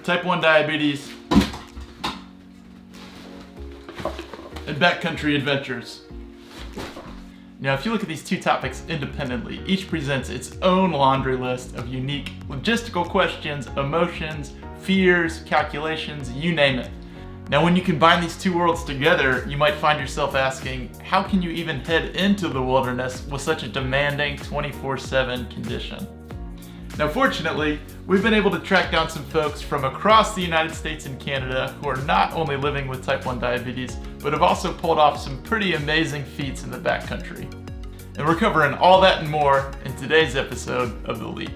type 1 diabetes, and backcountry adventures. Now, if you look at these two topics independently, each presents its own laundry list of unique logistical questions, emotions, fears, calculations, you name it. Now, when you combine these two worlds together, you might find yourself asking, how can you even head into the wilderness with such a demanding 24/7 condition? Now, fortunately, we've been able to track down some folks from across the United States and Canada who are not only living with type 1 diabetes, but have also pulled off some pretty amazing feats in the backcountry. And we're covering all that and more in today's episode of The Leap.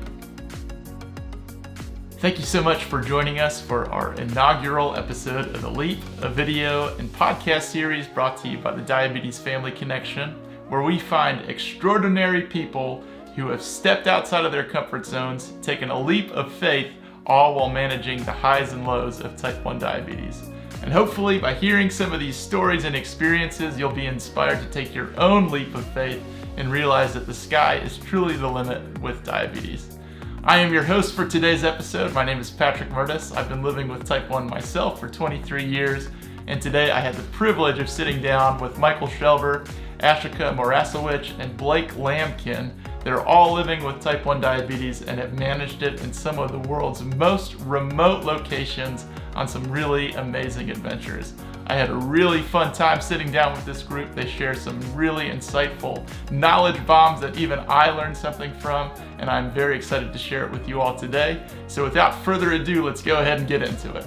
Thank you so much for joining us for our inaugural episode of The Leap, a video and podcast series brought to you by the Diabetes Family Connection, where we find extraordinary people who have stepped outside of their comfort zones, taken a leap of faith, all while managing the highs and lows of type 1 diabetes. And hopefully, by hearing some of these stories and experiences, you'll be inspired to take your own leap of faith and realize that the sky is truly the limit with diabetes. I am your host for today's episode. My name is Patrick Murtis. I've been living with type 1 myself for 23 years, and today I had the privilege of sitting down with Michael Shelver, Ashika Morasiewicz, and Blake Lamkin. They're all living with type 1 diabetes and have managed it in some of the world's most remote locations on some really amazing adventures. I had a really fun time sitting down with this group. They share some really insightful knowledge bombs that even I learned something from, and I'm very excited to share it with you all today. So without further ado, let's go ahead and get into it.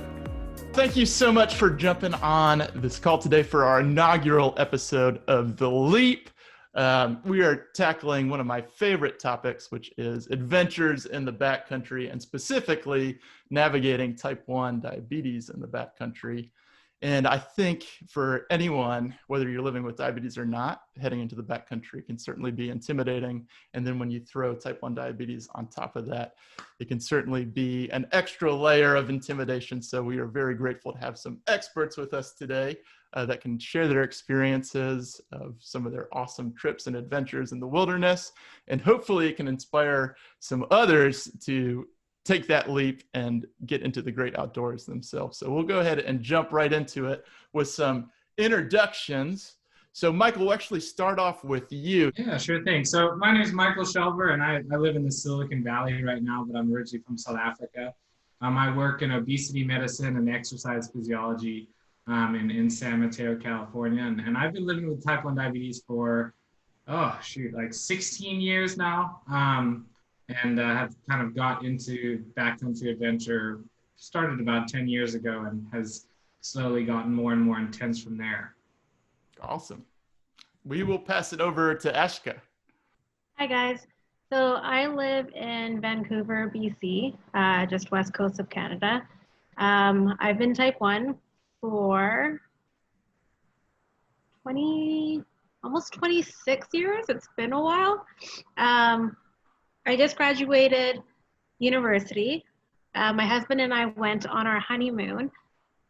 Thank you so much for jumping on this call today for our inaugural episode of The Leap. We are tackling one of my favorite topics, which is adventures in the backcountry and specifically navigating type 1 diabetes in the backcountry. And I think for anyone, whether you're living with diabetes or not, heading into the backcountry can certainly be intimidating. And then when you throw type 1 diabetes on top of that, it can certainly be an extra layer of intimidation. So we are very grateful to have some experts with us today that can share their experiences of some of their awesome trips and adventures in the wilderness. And hopefully it can inspire some others to take that leap and get into the great outdoors themselves. So we'll go ahead and jump right into it with some introductions. So Michael, we'll actually start off with you. Yeah, sure thing. So my name is Michael Shelver, and I live in the Silicon Valley right now, but I'm originally from South Africa. I work in obesity medicine and exercise physiology in San Mateo, California. And I've been living with type 1 diabetes for, like 16 years now. And have kind of got into backcountry adventure, started about 10 years ago and has slowly gotten more and more intense from there. Awesome. We will pass it over to Ashika. Hi guys. So I live in Vancouver, BC, just west coast of Canada. I've been type 1 for almost 26 years. It's been a while. I just graduated university. My husband and I went on our honeymoon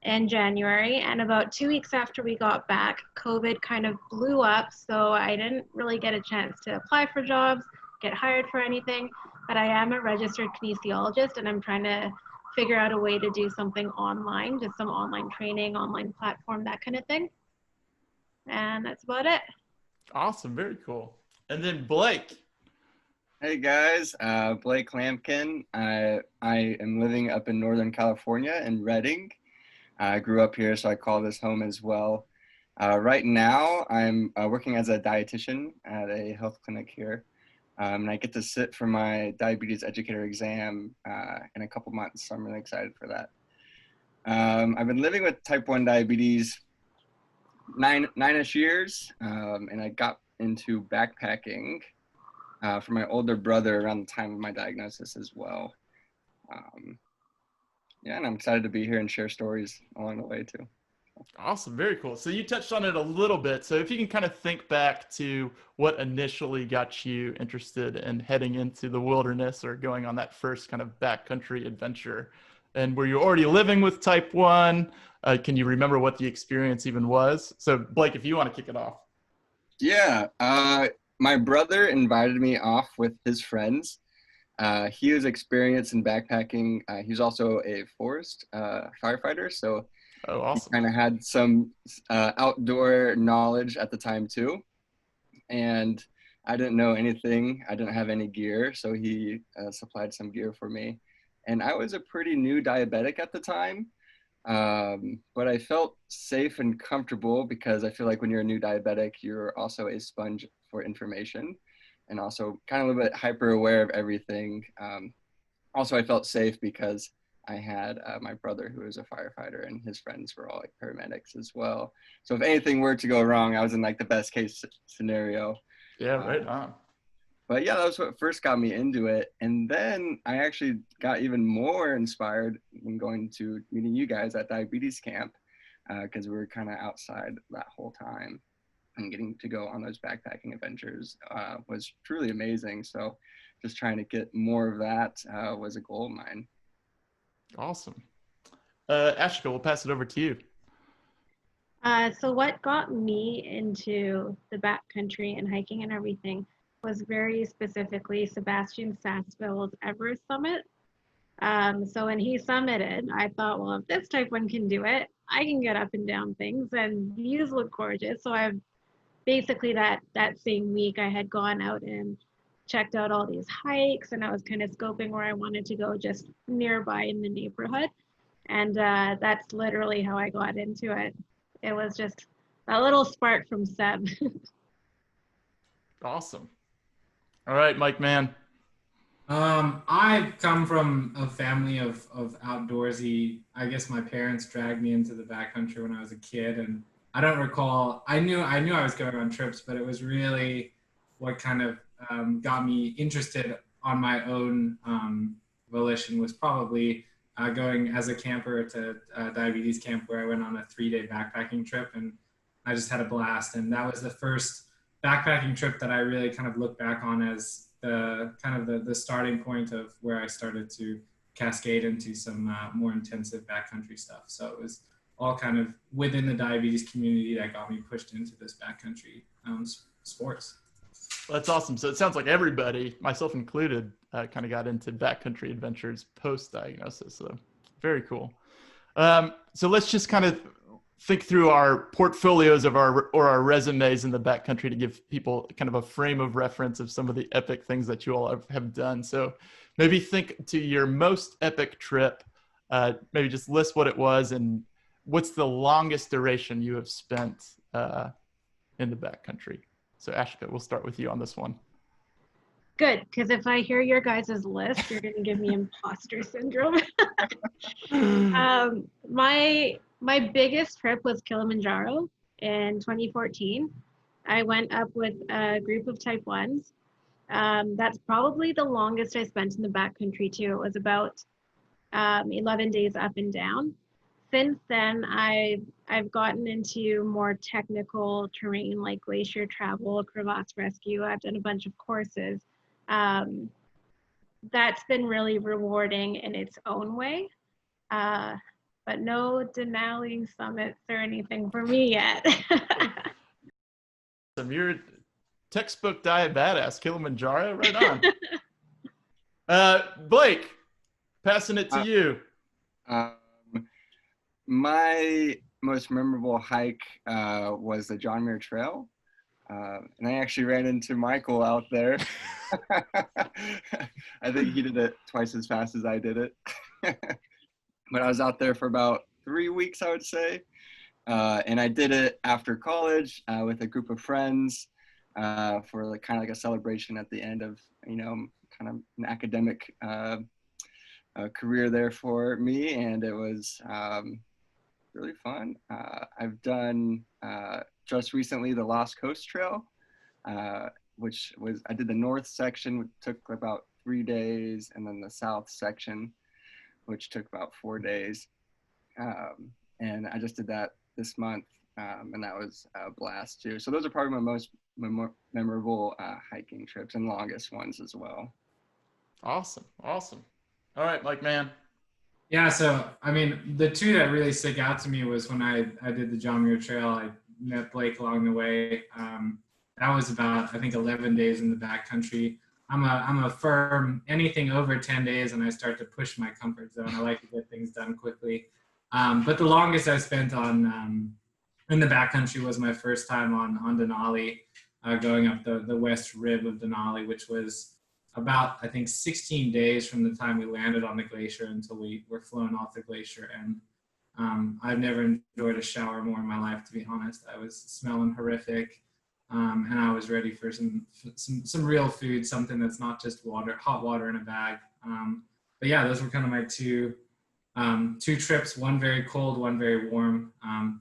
in January, and about 2 weeks after we got back, COVID kind of blew up, so I didn't really get a chance to apply for jobs, get hired for anything, but I am a registered kinesiologist, and I'm trying to figure out a way to do something online, just some online training, online platform, that kind of thing. And that's about it. Awesome, very cool. And then Blake. Hey guys, Blake Lamkin. I am living up in Northern California in Redding. I grew up here, so I call this home as well. Right now, I'm working as a dietitian at a health clinic here. And I get to sit for my diabetes educator exam in a couple months, so I'm really excited for that. I've been living with type 1 diabetes nine-ish years, and I got into backpacking for my older brother around the time of my diagnosis as well. And I'm excited to be here and share stories along the way too. Awesome, very cool. So you touched on it a little bit. So if you can kind of think back to what initially got you interested in heading into the wilderness or going on that first kind of backcountry adventure, and were you already living with type 1? Can you remember what the experience even was? So Blake, if you want to kick it off. Yeah, my brother invited me off with his friends He was experienced in backpacking. He's also a forest firefighter, so Oh, awesome. he kind of had some outdoor knowledge at the time too. And I didn't know anything. I didn't have any gear, so he supplied some gear for me. And I was a pretty new diabetic at the time, but I felt safe and comfortable because I feel like when you're a new diabetic, you're also a sponge for information and also kind of a little bit hyper aware of everything. Also, I felt safe because I had my brother who was a firefighter and his friends were all like paramedics as well. So if anything were to go wrong, I was in like the best case scenario. Yeah, right on. But yeah, that was what first got me into it. And then I actually got even more inspired when going to meeting you guys at diabetes camp because we were kind of outside that whole time, and getting to go on those backpacking adventures was truly amazing. So just trying to get more of that was a goal of mine. Awesome. Ashika, we'll pass it over to you. So what got me into the backcountry and hiking and everything was very specifically Sebastian Sassville's Everest summit. So when he summited, I thought, well, if this type one can do it, I can get up and down things, and views look gorgeous. So I've basically that same week I had gone out and checked out all these hikes, and I was kind of scoping where I wanted to go just nearby in the neighborhood. And that's literally how I got into it. It was just a little spark from Seb. Awesome. All right, Mike, man. I come from a family of outdoorsy. I guess my parents dragged me into the backcountry when I was a kid, and I don't recall. I knew I was going on trips, but it was really what kind of got me interested on my own volition was probably going as a camper to diabetes camp, where I went on a 3-day backpacking trip, and I just had a blast. And that was the first backpacking trip that I really kind of look back on as the starting point of where I started to cascade into some more intensive backcountry stuff. So it was all kind of within the diabetes community that got me pushed into this backcountry sports. Well, that's awesome. So it sounds like everybody, myself included, kind of got into backcountry adventures post-diagnosis. So very cool. So let's just kind of think through our portfolios of our resumes in the backcountry to give people kind of a frame of reference of some of the epic things that you all have done. So maybe think to your most epic trip, maybe just list what it was and what's the longest duration you have spent in the backcountry. So Ashika, we'll start with you on this one. Good, because if I hear your guys' list, you're going to give me imposter syndrome. My biggest trip was Kilimanjaro in 2014. I went up with a group of type 1s. That's probably the longest I spent in the backcountry too. It was about 11 days up and down. Since then, I've gotten into more technical terrain like glacier travel, crevasse rescue. I've done a bunch of courses. That's been really rewarding in its own way. But no Denali summits or anything for me yet. You're a textbook diet badass, Kilimanjaro, right on. Blake, passing it to you. My most memorable hike was the John Muir Trail. And I actually ran into Michael out there. I think he did it twice as fast as I did it. But I was out there for about 3 weeks, I would say. And I did it after college with a group of friends for like, kind of like a celebration at the end of, kind of an academic career there for me. And it was really fun. I've done just recently the Lost Coast Trail, which was, I did the north section, which took about 3 days, and then the south section, which took about 4 days. And I just did that this month, and that was a blast too. So those are probably my most memorable hiking trips and longest ones as well. Awesome. All right, Mike, man. Yeah, so I mean, the two that really stick out to me was when I did the John Muir Trail. I met Blake along the way. That was about, I think, 11 days in the backcountry. I'm a firm anything over 10 days, and I start to push my comfort zone. I like to get things done quickly. But the longest I spent on in the backcountry was my first time on Denali, going up the west rib of Denali, which was about, I think, 16 days from the time we landed on the glacier until we were flown off the glacier. And I've never enjoyed a shower more in my life, to be honest. I was smelling horrific, and I was ready for some real food, something that's not just hot water in a bag. But yeah, those were kind of my two trips, one very cold, one very warm,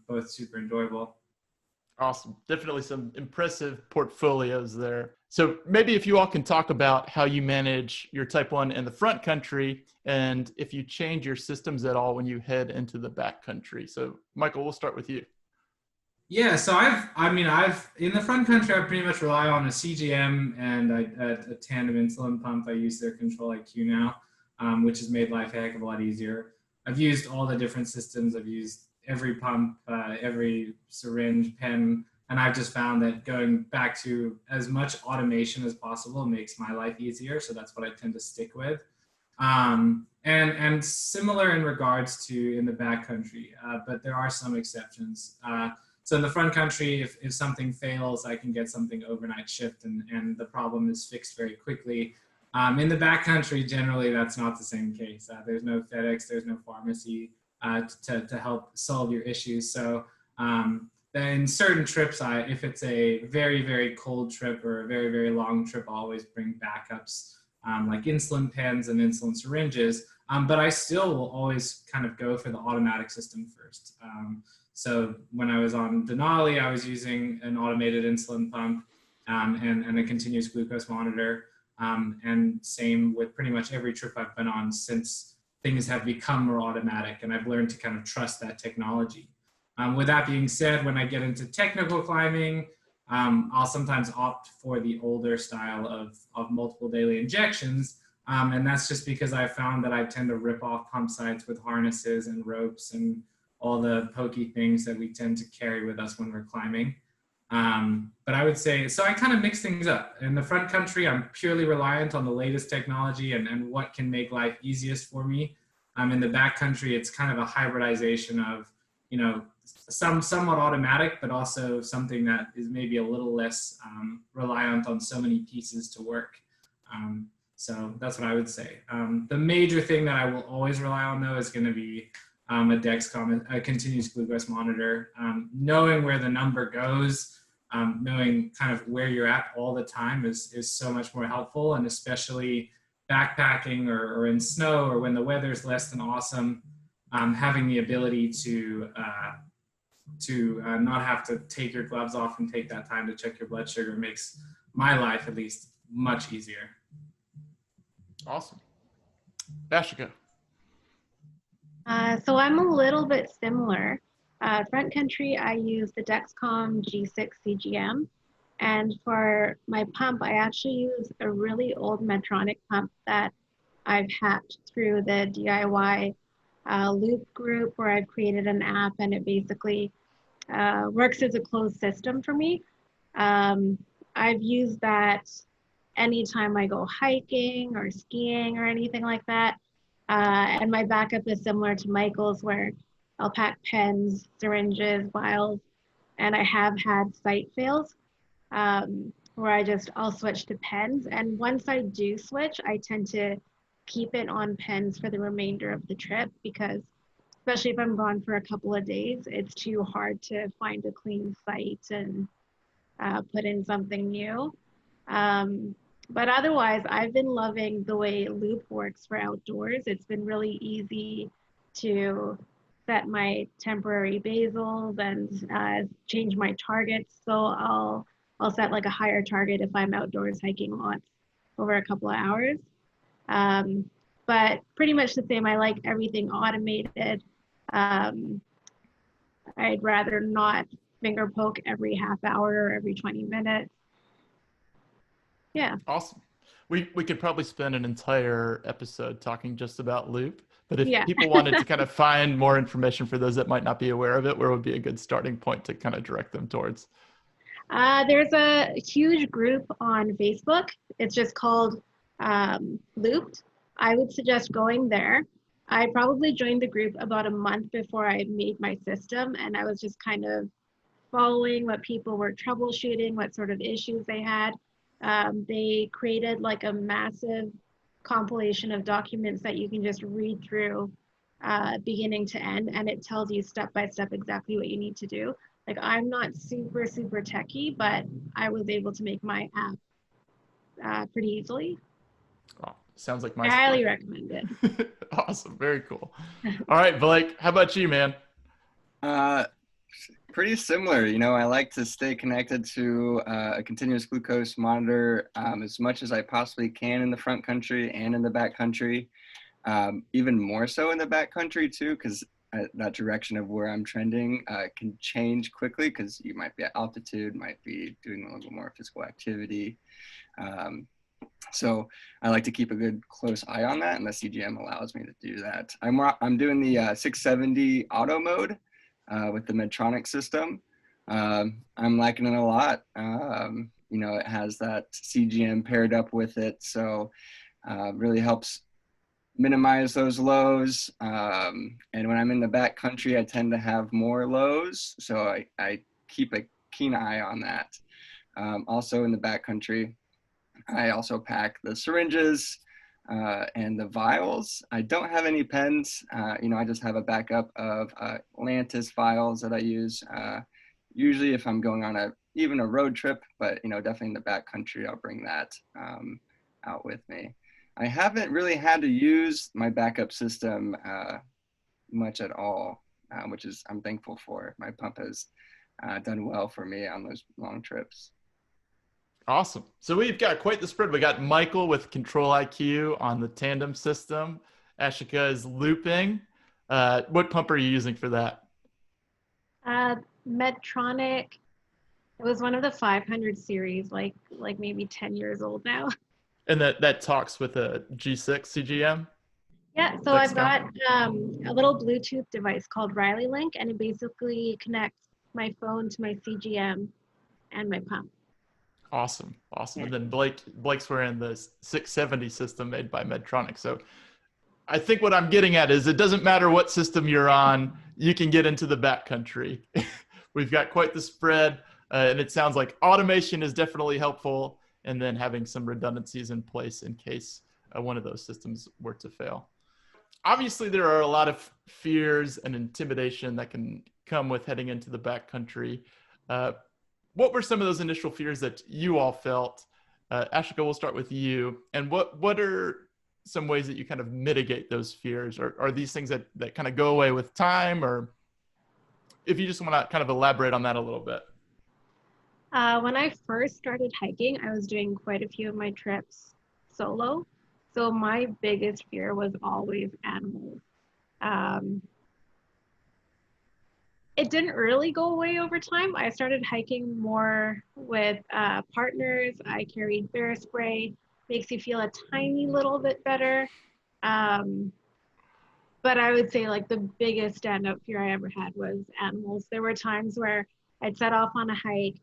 both super enjoyable. Awesome. Definitely some impressive portfolios there. So maybe if you all can talk about how you manage your type 1 in the front country, and if you change your systems at all when you head into the back country. So Michael, we'll start with you. Yeah, so I've in the front country, I pretty much rely on a CGM and a tandem insulin pump. I use their Control IQ now, which has made life a heck of a lot easier. I've used all the different systems. I've used every pump, every syringe, pen, and I've just found that going back to as much automation as possible makes my life easier. So that's what I tend to stick with. And similar in regards to in the backcountry, but there are some exceptions. So in the front country, if something fails, I can get something overnight shipped, and the problem is fixed very quickly. In the backcountry, generally, that's not the same case. There's no FedEx, there's no pharmacy to help solve your issues. So in certain trips, if it's a very, very cold trip or a very, very long trip, I'll always bring backups like insulin pens and insulin syringes. But I still will always kind of go for the automatic system first. So when I was on Denali, I was using an automated insulin pump and a continuous glucose monitor. And same with pretty much every trip I've been on since things have become more automatic, and I've learned to kind of trust that technology. With that being said, when I get into technical climbing, I'll sometimes opt for the older style of multiple daily injections. And that's just because I found that I tend to rip off pump sites with harnesses and ropes and all the pokey things that we tend to carry with us when we're climbing. But I would say, so I kind of mix things up. In the front country, I'm purely reliant on the latest technology and what can make life easiest for me. In the back country, it's kind of a hybridization of, somewhat automatic, but also something that is maybe a little less reliant on so many pieces to work. So that's what I would say. The major thing that I will always rely on, though, is going to be a Dexcom, a continuous glucose monitor. Knowing where the number goes, knowing kind of where you're at all the time is so much more helpful, and especially backpacking or in snow or when the weather's less than awesome, having the ability to not have to take your gloves off and take that time to check your blood sugar makes my life, at least, much easier. Awesome. Ashika. So I'm a little bit similar. Front country, I use the Dexcom G6 CGM. And for my pump, I actually use a really old Medtronic pump that I've hacked through the DIY Loop group, where I've created an app, and it basically works as a closed system for me. I've used that anytime I go hiking or skiing or anything like that. And my backup is similar to Michael's, where I'll pack pens, syringes, vials, and I have had site fails where I'll switch to pens. And once I do switch, I tend to keep it on pens for the remainder of the trip, because especially if I'm gone for a couple of days, it's too hard to find a clean site and put in something new. But otherwise, I've been loving the way Loop works for outdoors. It's been really easy to set my temporary basals and change my targets. So I'll set like a higher target if I'm outdoors hiking lots over a couple of hours. But pretty much the same. I like everything automated. I'd rather not finger poke every half hour or every 20 minutes. Yeah. Awesome. We could probably spend an entire episode talking just about Loop, but if people wanted to kind of find more information for those that might not be aware of it, where would be a good starting point to kind of direct them towards? There's a huge group on Facebook. It's just called Looped. I would suggest going there. I probably joined the group about a month before I made my system, and I was just kind of following what people were troubleshooting, what sort of issues they had. They created like a massive compilation of documents that you can just read through beginning to end, and it tells you step by step exactly what you need to do. Like, I'm not super techie, but I was able to make my app pretty easily. Oh, sounds like my I highly recommend it. Awesome. Very cool. All right, Blake, how about you, man? Pretty similar. You know, I like to stay connected to a continuous glucose monitor as much as I possibly can in the front country and in the back country. Even more so in the back country too, because that direction of where I'm trending can change quickly, because you might be at altitude, might be doing a little more physical activity. So I like to keep a good close eye on that, and the CGM allows me to do that. I'm doing the 670 auto mode with the Medtronic system. I'm liking it a lot. You know, it has that CGM paired up with it, so really helps minimize those lows. And when I'm in the back country, I tend to have more lows, so I keep a keen eye on that. Also in the back country, I also pack the syringes and the vials. I don't have any pens. You know, I just have a backup of Lantus vials that I use usually if I'm going on even a road trip, but you know, definitely in the back country, I'll bring that out with me. I haven't really had to use my backup system much at all, which is I'm thankful for. My pump has done well for me on those long trips. Awesome. So we've got quite the spread. We got Michael with Control IQ on the tandem system. Ashika is looping. What pump are you using for that? Medtronic. It was one of the 500 series, like maybe 10 years old now. And that talks with a G6 CGM? Yeah, so I've got a little Bluetooth device called Riley Link, and it basically connects my phone to my CGM and my pump. Awesome. Yeah. And then Blake's wearing the 670 system made by Medtronic. So I think what I'm getting at is it doesn't matter what system you're on, you can get into the backcountry. We've got quite the spread, and it sounds like automation is definitely helpful, and then having some redundancies in place in case one of those systems were to fail. Obviously, there are a lot of fears and intimidation that can come with heading into the backcountry. What were some of those initial fears that you all felt? Ashika, we'll start with you. And what are some ways that you kind of mitigate those fears? Or are these things that kind of go away with time? Or if you just want to kind of elaborate on that a little bit. When I first started hiking, I was doing quite a few of my trips solo. So my biggest fear was always animals. It didn't really go away over time. I started hiking more with partners. I carried bear spray, makes you feel a tiny little bit better. But I would say like the biggest standout fear I ever had was animals. There were times where I'd set off on a hike,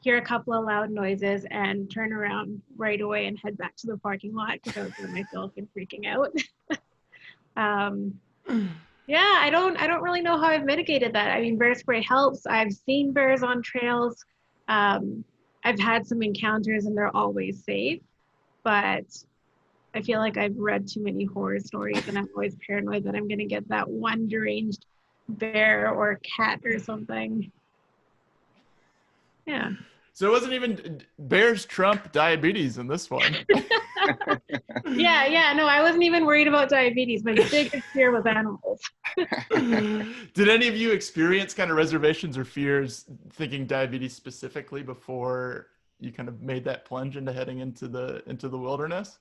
hear a couple of loud noises, and turn around right away and head back to the parking lot because I was by myself and freaking out. Yeah, I don't really know how I've mitigated that. I mean, bear spray helps. I've seen bears on trails. I've had some encounters and they're always safe, but I feel like I've read too many horror stories and I'm always paranoid that I'm going to get that one deranged bear or cat or something. Yeah. So it wasn't even bears trump diabetes in this one. Yeah. No, I wasn't even worried about diabetes. My biggest fear was animals. Did any of you experience kind of reservations or fears thinking diabetes specifically before you kind of made that plunge into heading into the wilderness?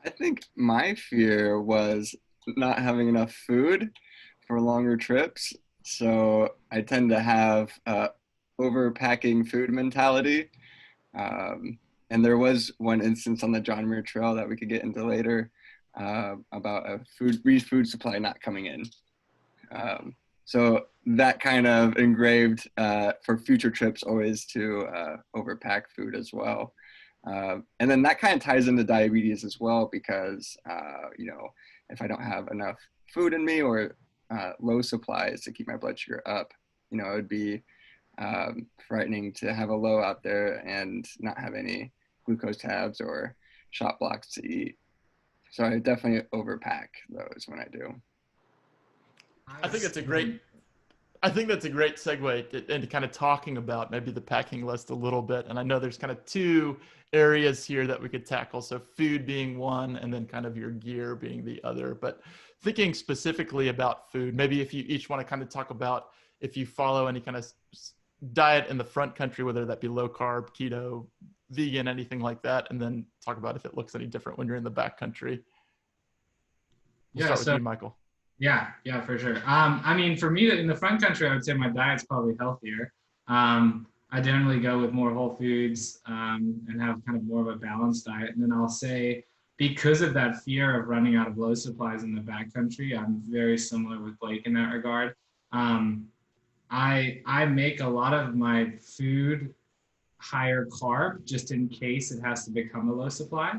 I think my fear was not having enough food for longer trips. So I tend to have overpacking food mentality. And there was one instance on the John Muir Trail that we could get into later about a food supply not coming in. So that kind of engraved for future trips always to overpack food as well. And then that kind of ties into diabetes as well, because, you know, if I don't have enough food in me or low supplies to keep my blood sugar up, you know, it would be frightening to have a low out there and not have any glucose tabs or shot blocks to eat. So I definitely overpack those when I do. I think that's a great segue into kind of talking about maybe the packing list a little bit. And I know there's kind of two areas here that we could tackle. So food being one, and then kind of your gear being the other. But thinking specifically about food, maybe if you each want to kind of talk about if you follow any kind of diet in the front country, whether that be low carb, keto, vegan, anything like that, and then talk about if it looks any different when you're in the back country. We'll start with you, Michael. Yeah, for sure. I mean, for me, in the front country, I would say my diet's probably healthier. I generally go with more whole foods and have kind of more of a balanced diet. And then I'll say, because of that fear of running out of low supplies in the backcountry, I'm very similar with Blake in that regard. I make a lot of my food higher carb just in case it has to become a low supply.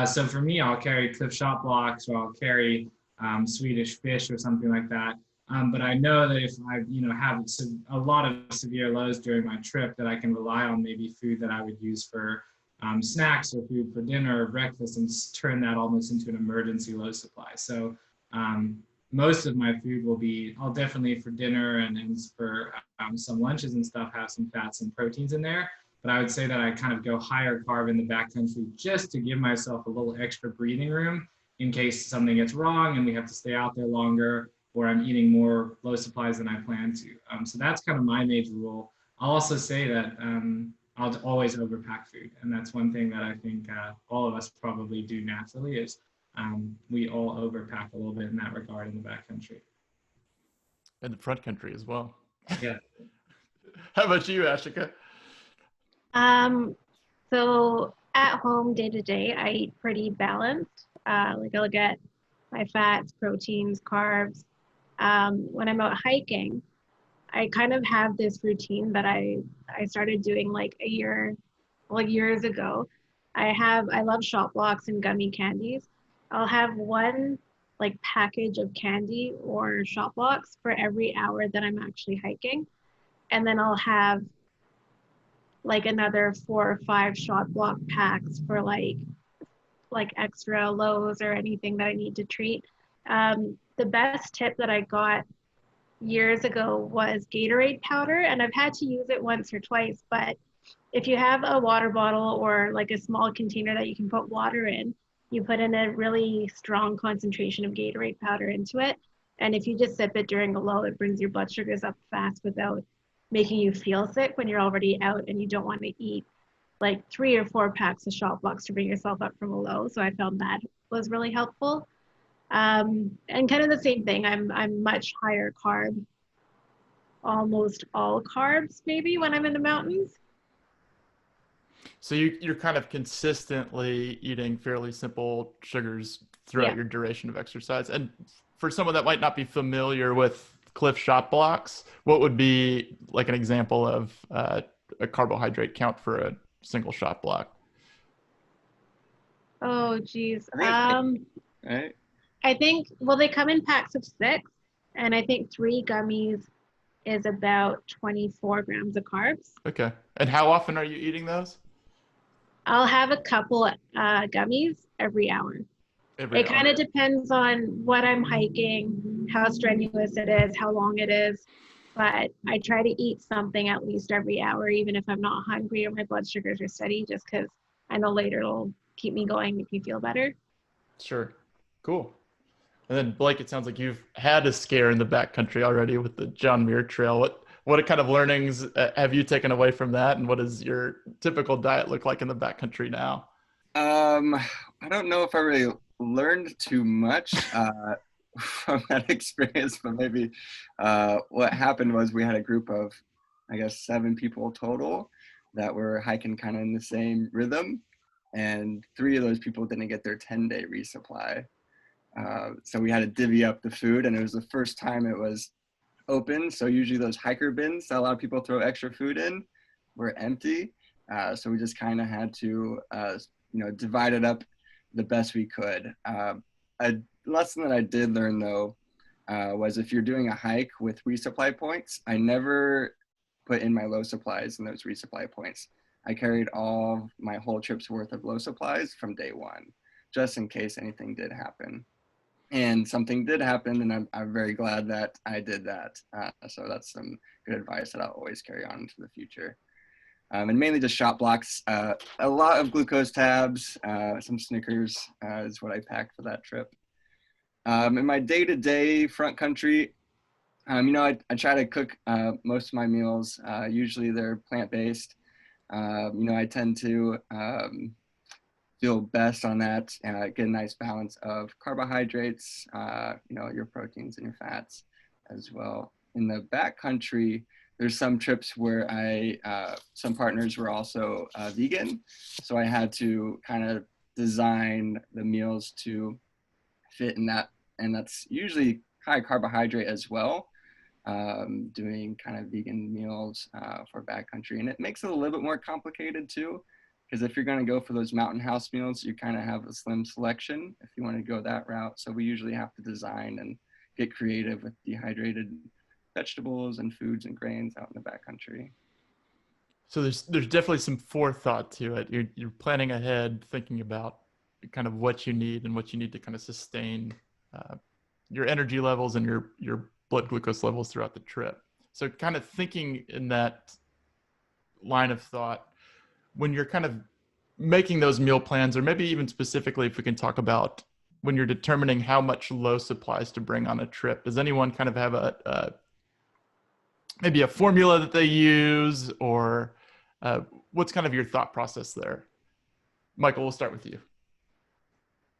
So for me, I'll carry Cliff Shot blocks, or I'll carry Swedish fish or something like that. But I know that if I, have a lot of severe lows during my trip, that I can rely on maybe food that I would use for snacks or food for dinner or breakfast, and turn that almost into an emergency low supply. So most of my food will be, I'll definitely for dinner and for some lunches and stuff, have some fats and proteins in there. But I would say that I kind of go higher carb in the backcountry just to give myself a little extra breathing room in case something gets wrong and we have to stay out there longer, or I'm eating more low supplies than I plan to. So that's kind of my major rule. I'll also say that I'll always overpack food. And that's one thing that I think all of us probably do naturally, is we all overpack a little bit in that regard in the backcountry. And the front country as well. Yeah. How about you, Ashika? So at home, day to day, I eat pretty balanced. Like I'll get my fats, proteins, carbs. When I'm out hiking, I kind of have this routine that I started doing like years ago. I love shot blocks and gummy candies. I'll have one like package of candy or shot blocks for every hour that I'm actually hiking. And then I'll have like another 4 or 5 shot block packs for like extra lows or anything that I need to treat. The best tip that I got years ago was Gatorade powder, and I've had to use it once or twice, but if you have a water bottle or like a small container that you can put water in, you put in a really strong concentration of Gatorade powder into it. And if you just sip it during a low, it brings your blood sugars up fast without making you feel sick when you're already out and you don't want to eat like 3 or 4 packs of shot blocks to bring yourself up from a low. So I found that was really helpful. And kind of the same thing, I'm much higher carb, almost all carbs maybe when I'm in the mountains. So you're kind of consistently eating fairly simple sugars throughout your duration of exercise. And for someone that might not be familiar with Cliff Shot blocks, what would be like an example of a carbohydrate count for a single shot block? Oh, geez. Right. I think, well, they come in packs of 6, and I think 3 gummies is about 24 grams of carbs. Okay. And how often are you eating those? I'll have a couple gummies every hour. It kind of depends on what I'm hiking, how strenuous it is, how long it is. But I try to eat something at least every hour, even if I'm not hungry or my blood sugars are steady, just because I know later it'll keep me going, make me feel better. Sure. Cool. And then Blake, it sounds like you've had a scare in the backcountry already with the John Muir Trail. What kind of learnings have you taken away from that? And what does your typical diet look like in the backcountry now? I don't know if I really learned too much from that experience, but maybe what happened was we had a group of, I guess, 7 people total that were hiking kind of in the same rhythm. And 3 of those people didn't get their 10-day resupply. So we had to divvy up the food, and it was the first time it was open. So usually those hiker bins that a lot of people throw extra food in were empty. So we just kind of had to, divide it up the best we could. A lesson that I did learn though, was if you're doing a hike with resupply points, I never put in my low supplies in those resupply points. I carried all my whole trip's worth of low supplies from day one, just in case anything did happen. And something did happen, and I'm very glad that I did that. So that's some good advice that I'll always carry on into the future. And mainly just shop blocks, a lot of glucose tabs, some Snickers is what I packed for that trip. In my day-to-day front country, I try to cook most of my meals. Usually they're plant-based. I tend to feel best on that, get a nice balance of carbohydrates, your proteins and your fats as well. In the backcountry, there's some trips where some partners were also vegan. So I had to kind of design the meals to fit in that. And that's usually high carbohydrate as well, doing kind of vegan meals for backcountry. And it makes it a little bit more complicated too, because if you're going to go for those mountain house meals, you kind of have a slim selection if you want to go that route. So we usually have to design and get creative with dehydrated vegetables and foods and grains out in the backcountry. So there's definitely some forethought to it. You're planning ahead, thinking about kind of what you need and what you need to kind of sustain your energy levels and your blood glucose levels throughout the trip. So kind of thinking in that line of thought, when you're kind of making those meal plans, or maybe even specifically if we can talk about when you're determining how much low supplies to bring on a trip, does anyone kind of have maybe a formula that they use, or what's kind of your thought process there? Michael, we'll start with you.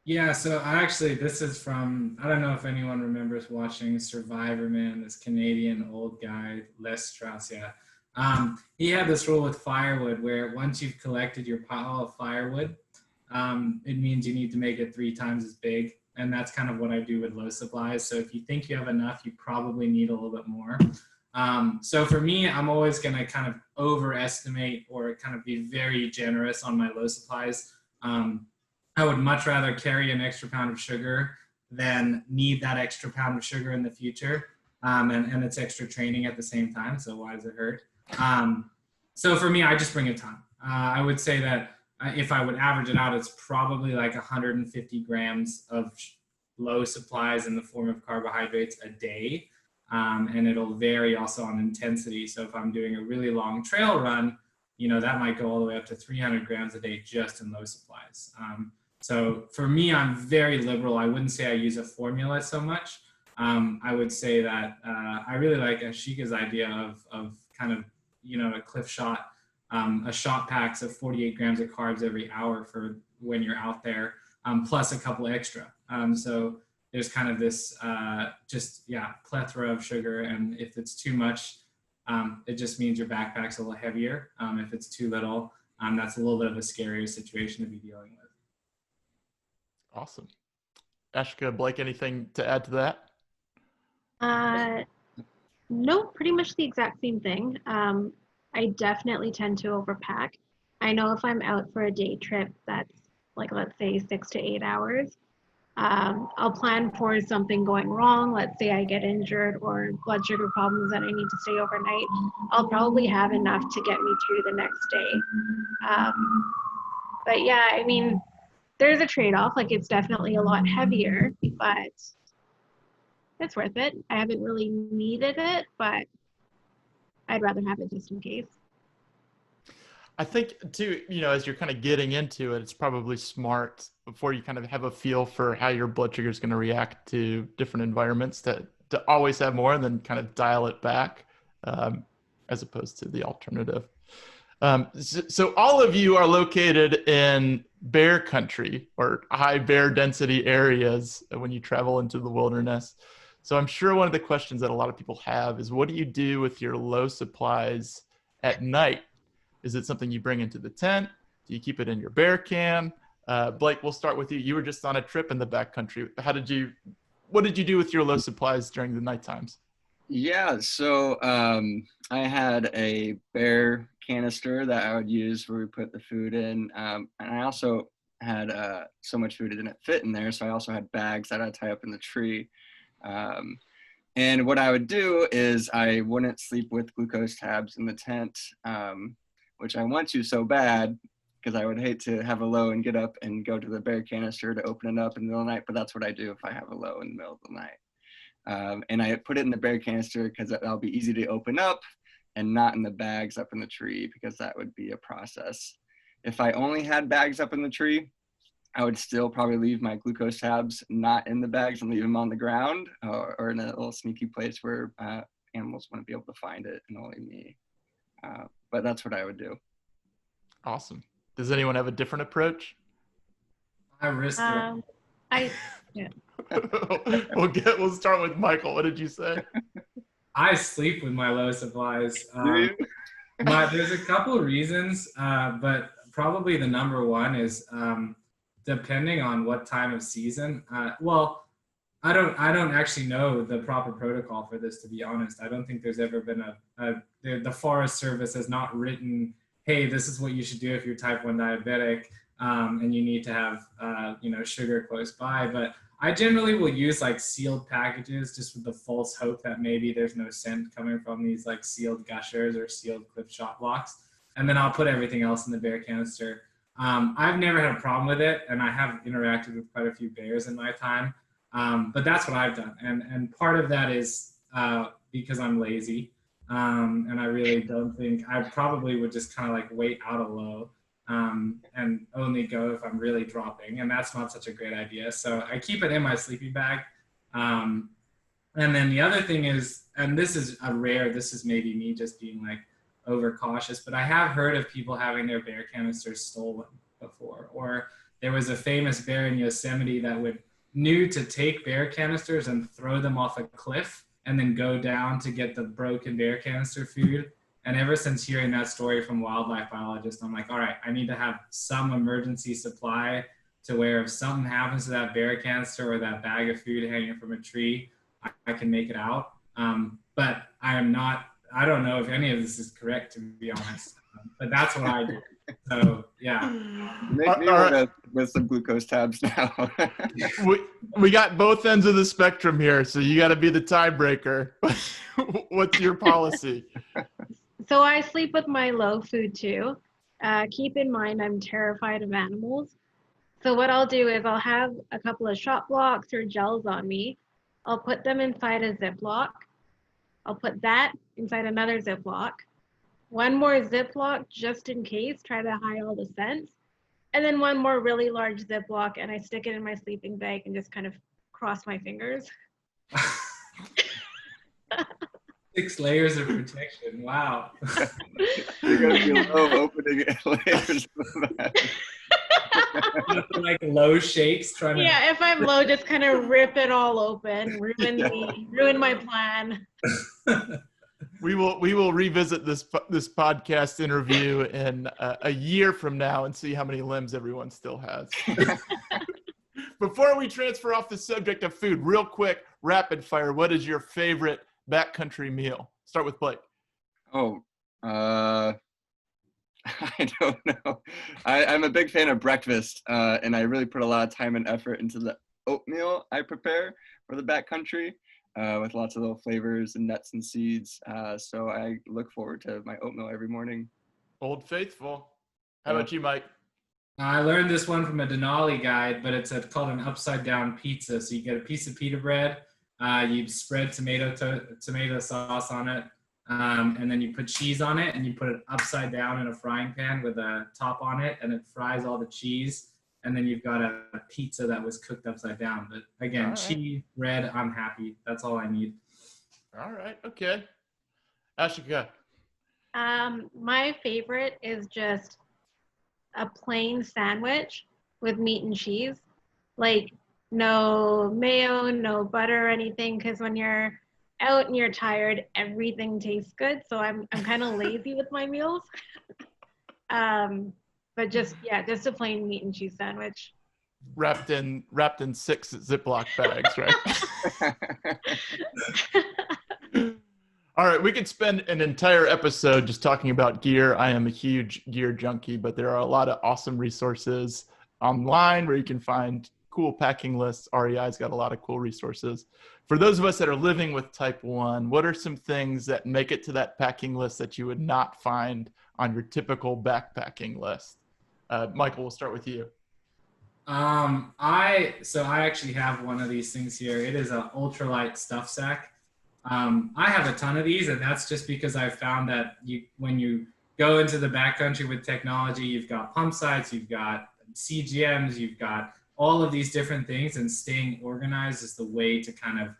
Yeah, so this is from, I don't know if anyone remembers watching Survivor, man, this Canadian old guy, Les Strauss, yeah. He had this rule with firewood where once you've collected your pile of firewood, it means you need to make it 3 times as big. And that's kind of what I do with low supplies. So if you think you have enough, you probably need a little bit more. So for me, I'm always going to kind of overestimate or kind of be very generous on my low supplies. I would much rather carry an extra pound of sugar than need that extra pound of sugar in the future. And it's extra training at the same time. So why does it hurt? So for me, I just bring a ton. I would say that if I would average it out, it's probably like 150 grams of low supplies in the form of carbohydrates a day. And it'll vary also on intensity. So if I'm doing a really long trail run, that might go all the way up to 300 grams a day just in low supplies. So for me, I'm very liberal. I wouldn't say I use a formula so much. I would say that I really like Ashika's idea of kind of, a cliff shot, a shot packs of 48 grams of carbs every hour for when you're out there, plus a couple extra. So there's kind of this plethora of sugar. And if it's too much, it just means your backpack's a little heavier. If it's too little, that's a little bit of a scarier situation to be dealing with. Awesome. Ashika, Blake, anything to add to that? No, pretty much the exact same thing. I definitely tend to overpack. I know if I'm out for a day trip that's like, let's say 6 to 8 hours, I'll plan for something going wrong. Let's say I get injured or blood sugar problems that I need to stay overnight. I'll probably have enough to get me through the next day. But yeah, I mean, there's a trade-off. Like, it's definitely a lot heavier, but it's worth it. I haven't really needed it, but I'd rather have it just in case. I think too, as you're kind of getting into it, it's probably smart before you kind of have a feel for how your blood sugar is going to react to different environments to always have more and then kind of dial it back, as opposed to the alternative. So all of you are located in bear country or high bear density areas when you travel into the wilderness. So I'm sure one of the questions that a lot of people have is, what do you do with your low supplies at night? Is it something you bring into the tent? Do you keep it in your bear can? Blake, we'll start with you. You were just on a trip in the backcountry. What did you do with your low supplies during the night times? Yeah, so I had a bare canister that I would use where we put the food in. And I also had so much food it didn't fit in there. So I also had bags that I'd tie up in the tree. Um, and what I would do is I wouldn't sleep with glucose tabs in the tent, which I want to so bad because I would hate to have a low and get up and go to the bare canister to open it up in the middle of the night. But that's what I do if I have a low in the middle of the night. And I put it in the bare canister because that'll be easy to open up and not in the bags up in the tree because that would be a process. If I only had bags up in the tree, I would still probably leave my glucose tabs not in the bags and leave them on the ground or in a little sneaky place where animals wouldn't be able to find it and only me. But that's what I would do. Awesome. Does anyone have a different approach? I risk it. Yeah. We'll start with Michael. What did you say? I sleep with my low supplies. There's a couple of reasons, but probably the number one is depending on what time of season. Well, I don't actually know the proper protocol for this, to be honest. I don't think there's ever been the Forest Service has not written, hey, this is what you should do if you're type 1 diabetic and you need to have sugar close by. But I generally will use like sealed packages just with the false hope that maybe there's no scent coming from these like sealed gushers or sealed clip shot blocks. And then I'll put everything else in the bear canister. I've never had a problem with it, and I have interacted with quite a few bears in my time. But that's what I've done. And part of that is because I'm lazy. And I really don't think, I probably would just kind of like wait out a low and only go if I'm really dropping. And that's not such a great idea. So I keep it in my sleeping bag. And then the other thing is, and this is this is maybe me just being like overcautious, but I have heard of people having their bear canisters stolen before. Or there was a famous bear in Yosemite that knew to take bear canisters and throw them off a cliff and then go down to get the broken bear canister food. And ever since hearing that story from wildlife biologists, I'm like, all right, I need to have some emergency supply to where if something happens to that bear canister or that bag of food hanging from a tree, I can make it out. But I don't know if any of this is correct, to be honest. But that's what I do. So, yeah. Make me with some glucose tabs now. we got both ends of the spectrum here, so you got to be the tiebreaker. What's your policy? So I sleep with my low food too. Keep in mind, I'm terrified of animals. So what I'll do is I'll have a couple of shot blocks or gels on me. I'll put them inside a Ziploc. I'll put that inside another Ziploc. One more Ziploc just in case, try to hide all the scents. And then one more really large Ziploc, and I stick it in my sleeping bag and just kind of cross my fingers. 6 layers of protection. Wow. You're going to be low opening layers of that. Like low shakes trying to. Yeah, if I'm low, just kind of rip it all open, ruin my plan. We will revisit this podcast interview in a year from now and see how many limbs everyone still has. Before we transfer off the subject of food, real quick, rapid fire, what is your favorite backcountry meal? Start with Blake. I don't know. I'm a big fan of breakfast, and I really put a lot of time and effort into the oatmeal I prepare for the backcountry with lots of little flavors and nuts and seeds. So I look forward to my oatmeal every morning. Old Faithful. How about you, Mike? I learned this one from a Denali guide, but it's called an upside down pizza. So you get a piece of pita bread, you spread tomato sauce on it, and then you put cheese on it, and you put it upside down in a frying pan with a top on it, and it fries all the cheese, and then you've got a pizza that was cooked upside down. But again, right. Cheese, bread, I'm happy. That's all I need. All right, okay. Ashika. My favorite is just a plain sandwich with meat and cheese. Like no mayo, no butter or anything, because when you're out and you're tired, everything tastes good. So I'm kind of lazy with my meals. But just a plain meat and cheese sandwich. Wrapped in 6 Ziploc bags, right? All right, we could spend an entire episode just talking about gear. I am a huge gear junkie, but there are a lot of awesome resources online where you can find cool packing lists. REI's got a lot of cool resources. For those of us that are living with type 1, what are some things that make it to that packing list that you would not find on your typical backpacking list? Michael, we'll start with you. I actually have one of these things here. It is an ultralight stuff sack. I have a ton of these, and that's just because I've found that when you go into the backcountry with technology, you've got pump sites, you've got CGMs, you've got all of these different things, and staying organized is the way to kind of,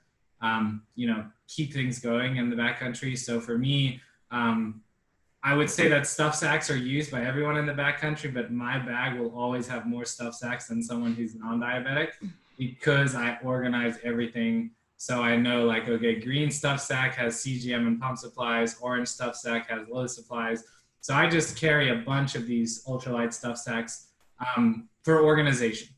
keep things going in the backcountry. So for me, I would say that stuff sacks are used by everyone in the backcountry, but my bag will always have more stuff sacks than someone who's non-diabetic because I organize everything. So I know, like, okay, green stuff sack has CGM and pump supplies, orange stuff sack has low supplies. So I just carry a bunch of these ultralight stuff sacks for organization.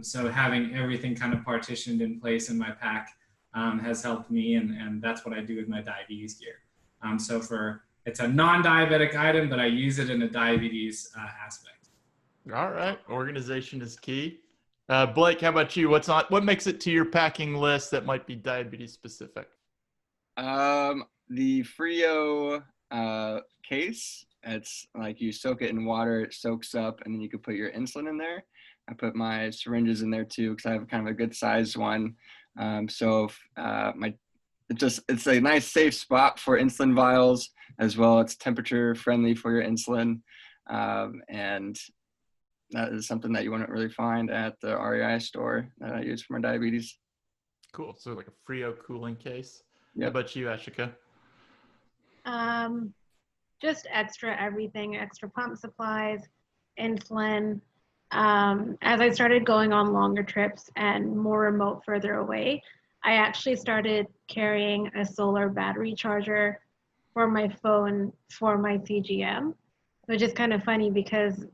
So having everything kind of partitioned in place in my pack has helped me, and that's what I do with my diabetes gear. It's a non-diabetic item, but I use it in a diabetes aspect. All right, organization is key. Blake, how about you? What makes it to your packing list that might be diabetes specific? The Frio case. It's like you soak it in water, it soaks up, and then you can put your insulin in there. I put my syringes in there too because I have kind of a good sized one. It's a nice safe spot for insulin vials as well. It's temperature friendly for your insulin, and that is something that you wouldn't really find at the REI store that I use for my diabetes. Cool. So like a Frio cooling case. Yep. How about you, Ashika? Just extra everything, extra pump supplies, insulin. As I started going on longer trips and more remote, further away, I actually started carrying a solar battery charger for my phone for my CGM, which is kind of funny because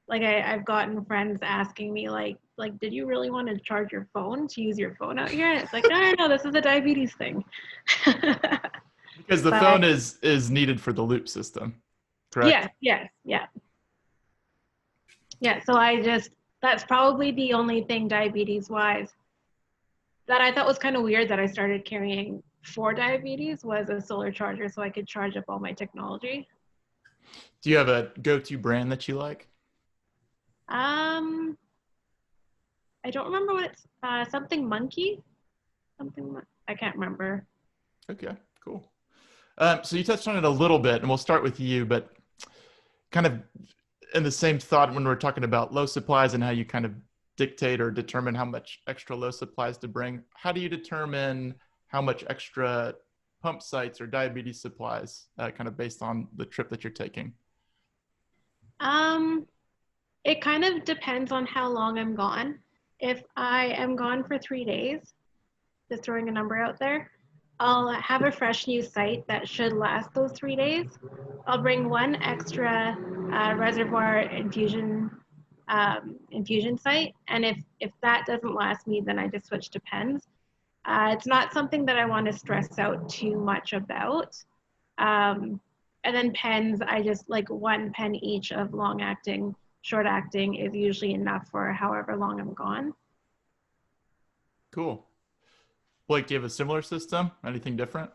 I've gotten friends asking me like, did you really want to charge your phone to use your phone out here? And it's like, no, this is a diabetes thing. Because the phone is needed for the loop system, correct? Yeah. So that's probably the only thing diabetes wise that I thought was kind of weird that I started carrying for diabetes was a solar charger so I could charge up all my technology. Do you have a go-to brand that you like? I don't remember what it's, something monkey, I can't remember. Okay, cool. So you touched on it a little bit, and we'll start with you, but kind of in the same thought when we're talking about low supplies and how you kind of dictate or determine how much extra low supplies to bring. How do you determine how much extra pump sites or diabetes supplies, kind of based on the trip that you're taking? It kind of depends on how long I'm gone. If I am gone for 3 days, just throwing a number out there, I'll have a fresh new site that should last those 3 days. I'll bring one extra reservoir infusion site, and if that doesn't last me, then I just switch to pens. It's not something that I want to stress out too much about. And then pens, I just like one pen each of long acting, short acting is usually enough for however long I'm gone. Cool. Blake, do you have a similar system? Anything different?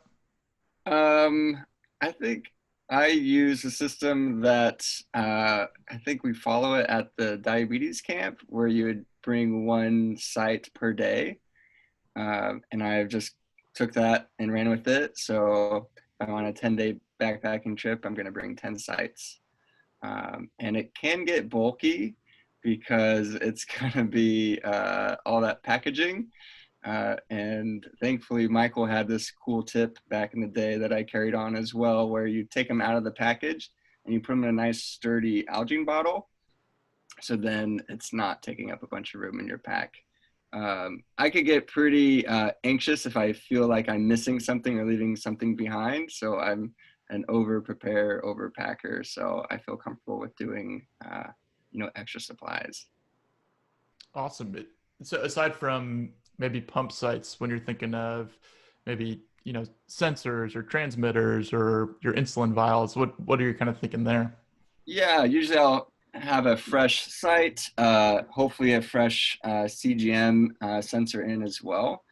I think I use a system that I think we follow it at the diabetes camp where you would bring one site per day. And I just took that and ran with it. So if I'm on a 10-day backpacking trip, I'm going to bring 10 sites. And it can get bulky because it's going to be all that packaging. And thankfully, Michael had this cool tip back in the day that I carried on as well, where you take them out of the package and you put them in a nice sturdy Algene bottle. So then it's not taking up a bunch of room in your pack. I could get pretty anxious if I feel like I'm missing something or leaving something behind. So I'm an over-prepare, over-packer. So I feel comfortable with doing, extra supplies. Awesome. So aside from maybe pump sites, when you're thinking of maybe, sensors or transmitters or your insulin vials? What are you kind of thinking there? Yeah, usually I'll have a fresh site, hopefully a fresh CGM sensor in as well.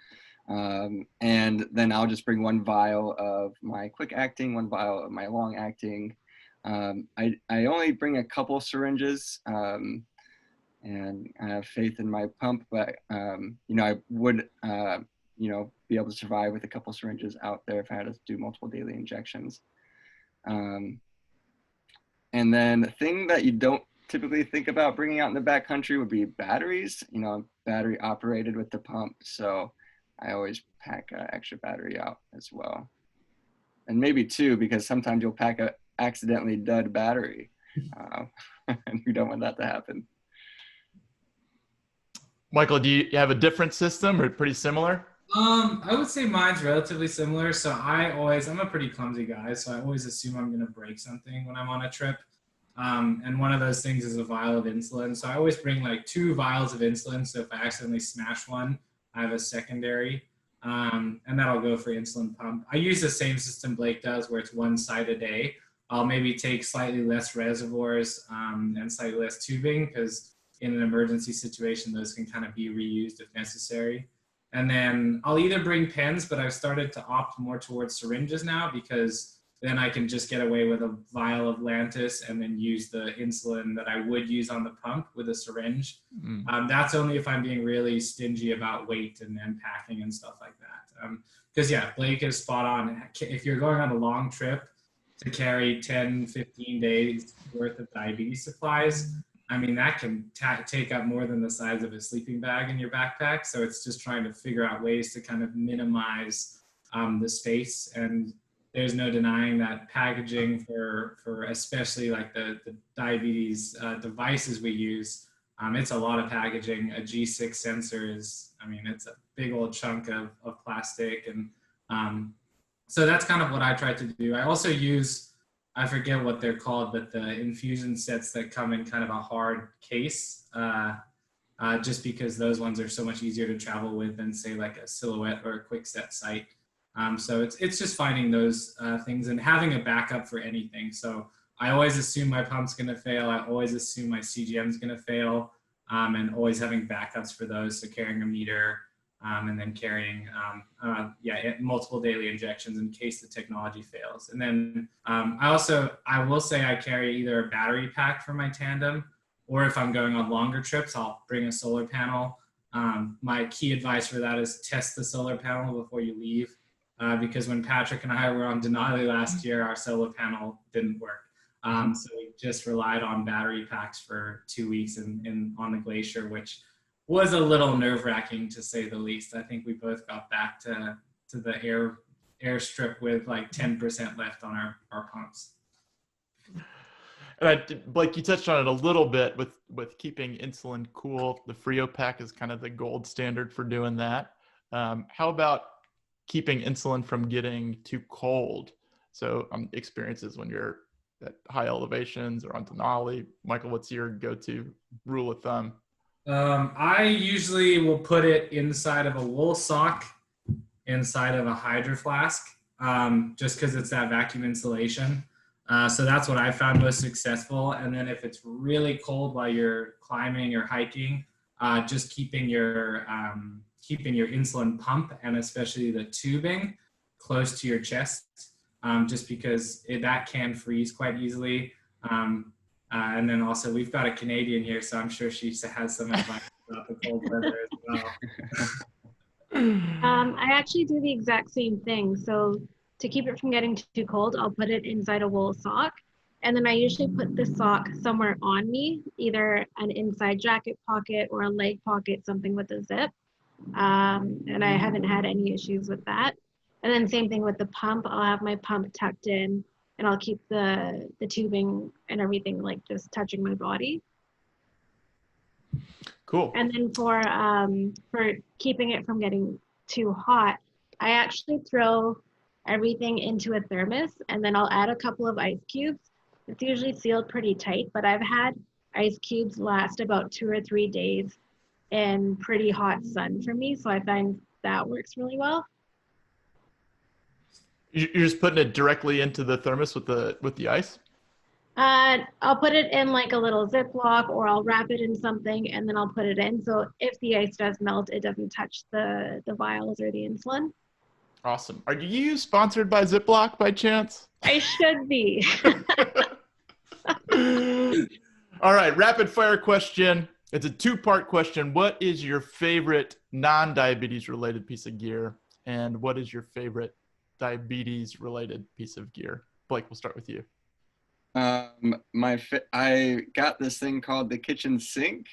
And then I'll just bring one vial of my quick acting, one vial of my long acting. I only bring a couple syringes, and I have faith in my pump, but I would be able to survive with a couple syringes out there if I had to do multiple daily injections. And then the thing that you don't typically think about bringing out in the backcountry would be batteries. Battery operated with the pump, so I always pack an extra battery out as well, and maybe two, because sometimes you'll pack a accidentally dud battery, and we don't want that to happen. Michael, do you have a different system or pretty similar? I would say mine's relatively similar. So I'm a pretty clumsy guy, so I always assume I'm going to break something when I'm on a trip. And one of those things is a vial of insulin. So I always bring like 2 vials of insulin. So if I accidentally smash one, I have a secondary, and that'll go for insulin pump. I use the same system Blake does, where it's 1 site a day. I'll maybe take slightly less reservoirs and slightly less tubing, because in an emergency situation, those can kind of be reused if necessary. And then I'll either bring pens, but I've started to opt more towards syringes now, because then I can just get away with a vial of Lantus and then use the insulin that I would use on the pump with a syringe. That's only if I'm being really stingy about weight and packing and stuff like that. Because Blake is spot on. If you're going on a long trip to carry 10, 15 days worth of diabetes supplies, I mean, that can take up more than the size of a sleeping bag in your backpack. So it's just trying to figure out ways to kind of minimize the space. And there's no denying that packaging for especially like the diabetes devices we use, it's a lot of packaging. A G6 sensor is, it's a big old chunk of plastic. And so that's kind of what I try to do. I also use, I forget what they're called, but the infusion sets that come in kind of a hard case, just because those ones are so much easier to travel with than say like a Silhouette or a quick set site. So it's just finding those things and having a backup for anything. So I always assume my pump's gonna fail. I always assume my CGM's gonna fail, and always having backups for those. So carrying a meter, and then carrying multiple daily injections in case the technology fails. And then I will say I carry either a battery pack for my tandem, or if I'm going on longer trips, I'll bring a solar panel. My key advice for that is test the solar panel before you leave, because when Patrick and I were on Denali last year, our solar panel didn't work. So we just relied on battery packs for 2 weeks on the glacier, which was a little nerve-wracking to say the least. I think we both got back to the airstrip with like 10% left on our pumps. And Blake, you touched on it a little bit with keeping insulin cool. The Frio pack is kind of the gold standard for doing that. How about keeping insulin from getting too cold? So experiences when you're at high elevations or on Denali. Michael, what's your go-to rule of thumb? I usually will put it inside of a wool sock, inside of a Hydro Flask, just because it's that vacuum insulation. So that's what I found most successful. And then if it's really cold while you're climbing or hiking, just keeping your insulin pump and especially the tubing close to your chest, just because that can freeze quite easily. And then also we've got a Canadian here, so I'm sure she has some advice about the cold weather as well. I actually do the exact same thing. So to keep it from getting too cold, I'll put it inside a wool sock. And then I usually put the sock somewhere on me, either an inside jacket pocket or a leg pocket, something with a zip. And I haven't had any issues with that. And then same thing with the pump. I'll have my pump tucked in, and I'll keep the tubing and everything like just touching my body. Cool. And then for keeping it from getting too hot, I actually throw everything into a thermos, and then I'll add a couple of ice cubes. It's usually sealed pretty tight, but I've had ice cubes last about 2 or 3 days in pretty hot sun for me, so I find that works really well. You're just putting it directly into the thermos with the ice? I'll put it in like a little Ziploc, or I'll wrap it in something and then I'll put it in. So if the ice does melt, it doesn't touch the vials or the insulin. Awesome. Are you sponsored by Ziploc by chance? I should be. All right, rapid fire question. It's a two-part question. What is your favorite non-diabetes related piece of gear? And what is your favorite diabetes related piece of gear? Blake, we'll start with you. I got this thing called the kitchen sink,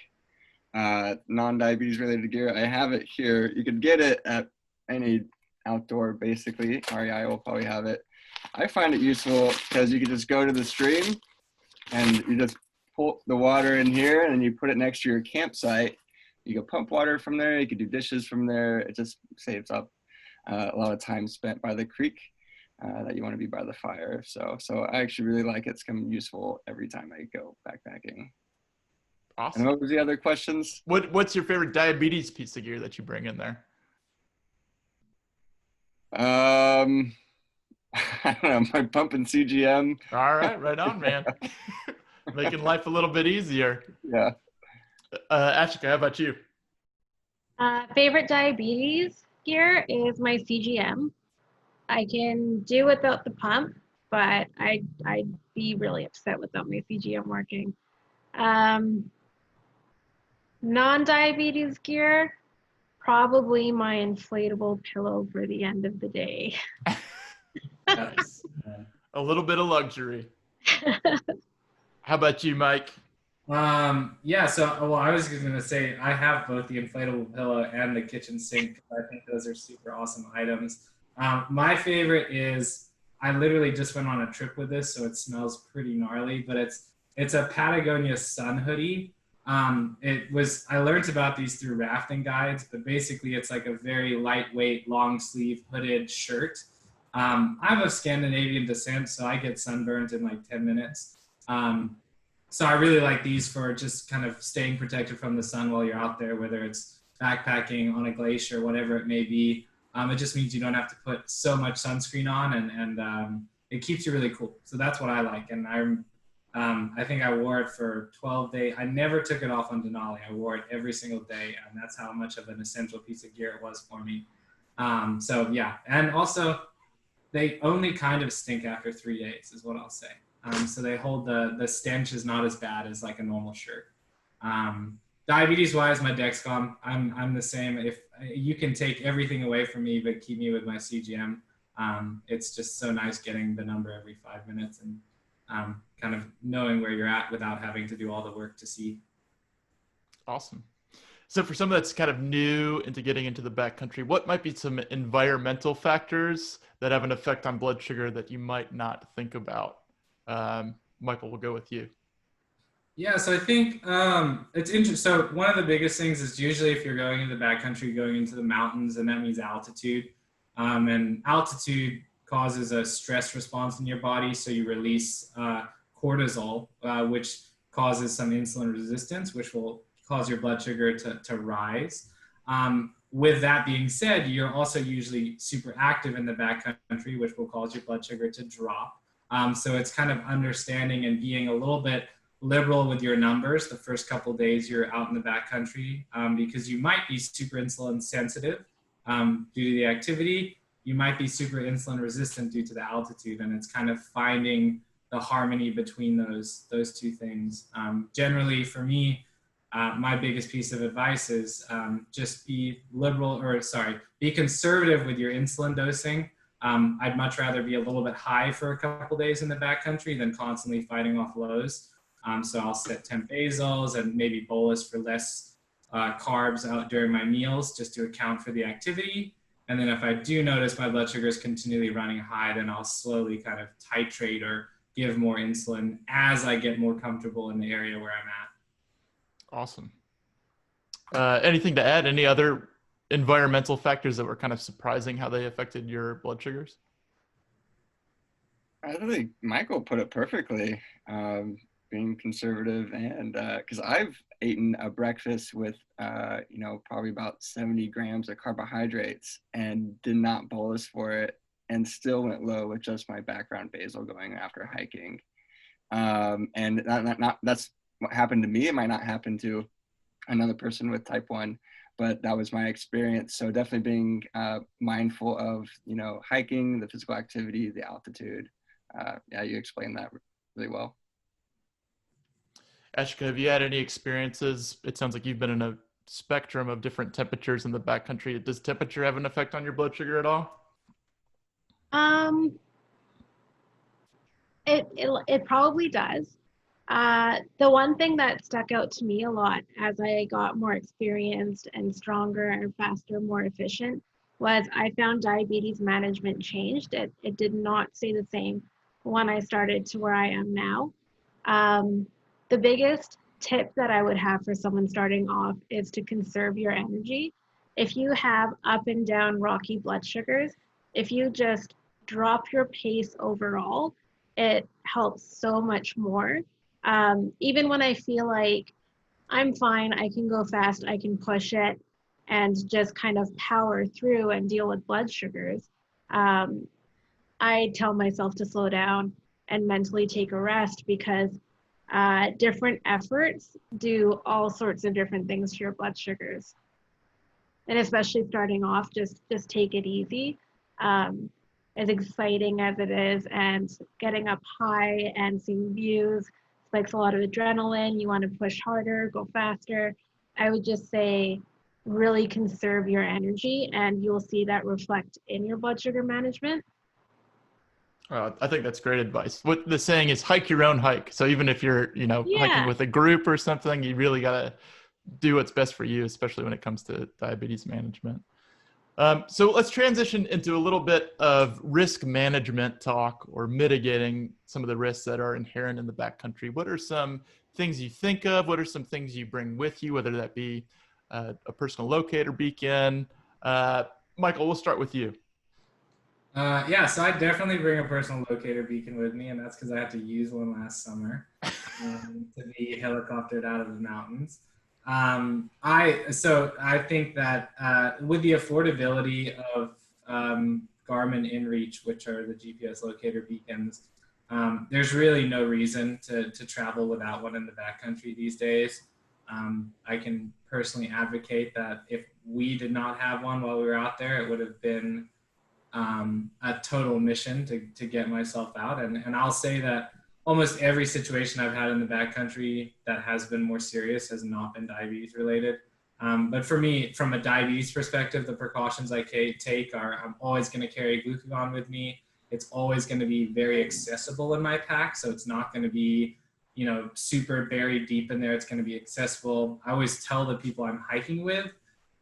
non-diabetes related gear. I have it here. You could get it at any outdoor, basically. REI will probably have it. I find it useful because you can just go to the stream and you just pull the water in here and you put it next to your campsite. You can pump water from there. You can do dishes from there. It just saves up a lot of time spent by the creek that you want to be by the fire. So I actually really like it. It's come useful every time I go backpacking. Awesome. And what was the other questions? What's your favorite diabetes piece of gear that you bring in there? I don't know, my pump and CGM. All right, right on, man. Making life a little bit easier. Yeah. Ashika, how about you? Favorite diabetes gear is my CGM. I can do without the pump, but I'd be really upset without my CGM working. Non-diabetes gear, probably my inflatable pillow for the end of the day. Nice. A little bit of luxury. How about you, Mike? Yeah, so I was going to say I have both the inflatable pillow and the kitchen sink. I think those are super awesome items. My favorite is, I literally just went on a trip with this, so it smells pretty gnarly, but it's a Patagonia Sun Hoodie. I learned about these through rafting guides, but basically it's like a very lightweight, long sleeve hooded shirt. I'm of Scandinavian descent, so I get sunburned in like 10 minutes. So I really like these for just kind of staying protected from the sun while you're out there, whether it's backpacking on a glacier, whatever it may be. It just means you don't have to put so much sunscreen on, and it keeps you really cool. So that's what I like. And I think I wore it for 12 days. I never took it off on Denali. I wore it every single day, and that's how much of an essential piece of gear it was for me. So yeah, and also they only kind of stink after 3 days is what I'll say. So they hold the stench is not as bad as like a normal shirt. Diabetes wise, my Dexcom, I'm the same. If you can take everything away from me, but keep me with my CGM, it's just so nice getting the number every 5 minutes and kind of knowing where you're at without having to do all the work to see. Awesome. So for someone that's kind of new into getting into the backcountry, what might be some environmental factors that have an effect on blood sugar that you might not think about? Michael, we'll go with you. Yeah, so I think it's interesting. So one of the biggest things is usually if you're going into the backcountry, going into the mountains, and that means altitude. And altitude causes a stress response in your body. So you release cortisol, which causes some insulin resistance, which will cause your blood sugar to rise. With that being said, you're also usually super active in the backcountry, which will cause your blood sugar to drop. So it's kind of understanding and being a little bit liberal with your numbers the first couple of days you're out in the backcountry, because you might be super insulin sensitive due to the activity. You might be super insulin resistant due to the altitude, and it's kind of be harmony between those two things. Generally, for me, my biggest piece of advice is just be conservative with your insulin dosing. I'd much rather be a little bit high for a couple days in the backcountry than constantly fighting off lows. So I'll set temp basals and maybe bolus for less carbs out during my meals just to account for the activity. And then if I do notice my blood sugar is continually running high, then I'll slowly kind of titrate or give more insulin as I get more comfortable in the area where I'm at. Awesome. Anything to add? Any other environmental factors that were kind of surprising how they affected your blood sugars? I think Michael put it perfectly. Being conservative, and because I've eaten a breakfast with probably about 70 grams of carbohydrates and did not bolus for it, and still went low with just my background basal going after hiking. And that's what happened to me. It might not happen to another person with type 1, but that was my experience. So definitely being mindful of, hiking, the physical activity, the altitude. Yeah, you explained that really well. Ashika, have you had any experiences? It sounds like you've been in a spectrum of different temperatures in the backcountry. Does temperature have an effect on your blood sugar at all? It probably does. The one thing that stuck out to me a lot as I got more experienced and stronger and faster, more efficient, was I found diabetes management changed. It did not stay the same when I started to where I am now. The biggest tip that I would have for someone starting off is to conserve your energy. If you have up and down rocky blood sugars, if you just drop your pace overall, it helps so much more. Even when I feel like I'm fine, I can go fast, I can push it and just kind of power through and deal with blood sugars. I tell myself to slow down and mentally take a rest, because different efforts do all sorts of different things to your blood sugars. And especially starting off, just take it easy. As exciting as it is, and getting up high and seeing views spikes a lot of adrenaline. You want to push harder, go faster. I would just say really conserve your energy, and you'll see that reflect in your blood sugar management. I think that's great advice. What the saying is, hike your own hike. So even if you're, hiking with a group or something, you really got to do what's best for you, especially when it comes to diabetes management. So let's transition into a little bit of risk management talk, or mitigating some of the risks that are inherent in the backcountry. What are some things you think of? What are some things you bring with you, whether that be a personal locator beacon? Michael, we'll start with you. Yeah, so I definitely bring a personal locator beacon with me, and that's because I had to use one last summer to be helicoptered out of the mountains. I think that with the affordability of Garmin InReach, which are the GPS locator beacons, there's really no reason to travel without one in the backcountry these days. I can personally advocate that if we did not have one while we were out there, it would have been a total mission to get myself out. And I'll say that almost every situation I've had in the backcountry that has been more serious has not been diabetes related. But for me, from a diabetes perspective, the precautions I take are, I'm always going to carry glucagon with me. It's always going to be very accessible in my pack. So it's not going to be, super buried deep in there. It's going to be accessible. I always tell the people I'm hiking with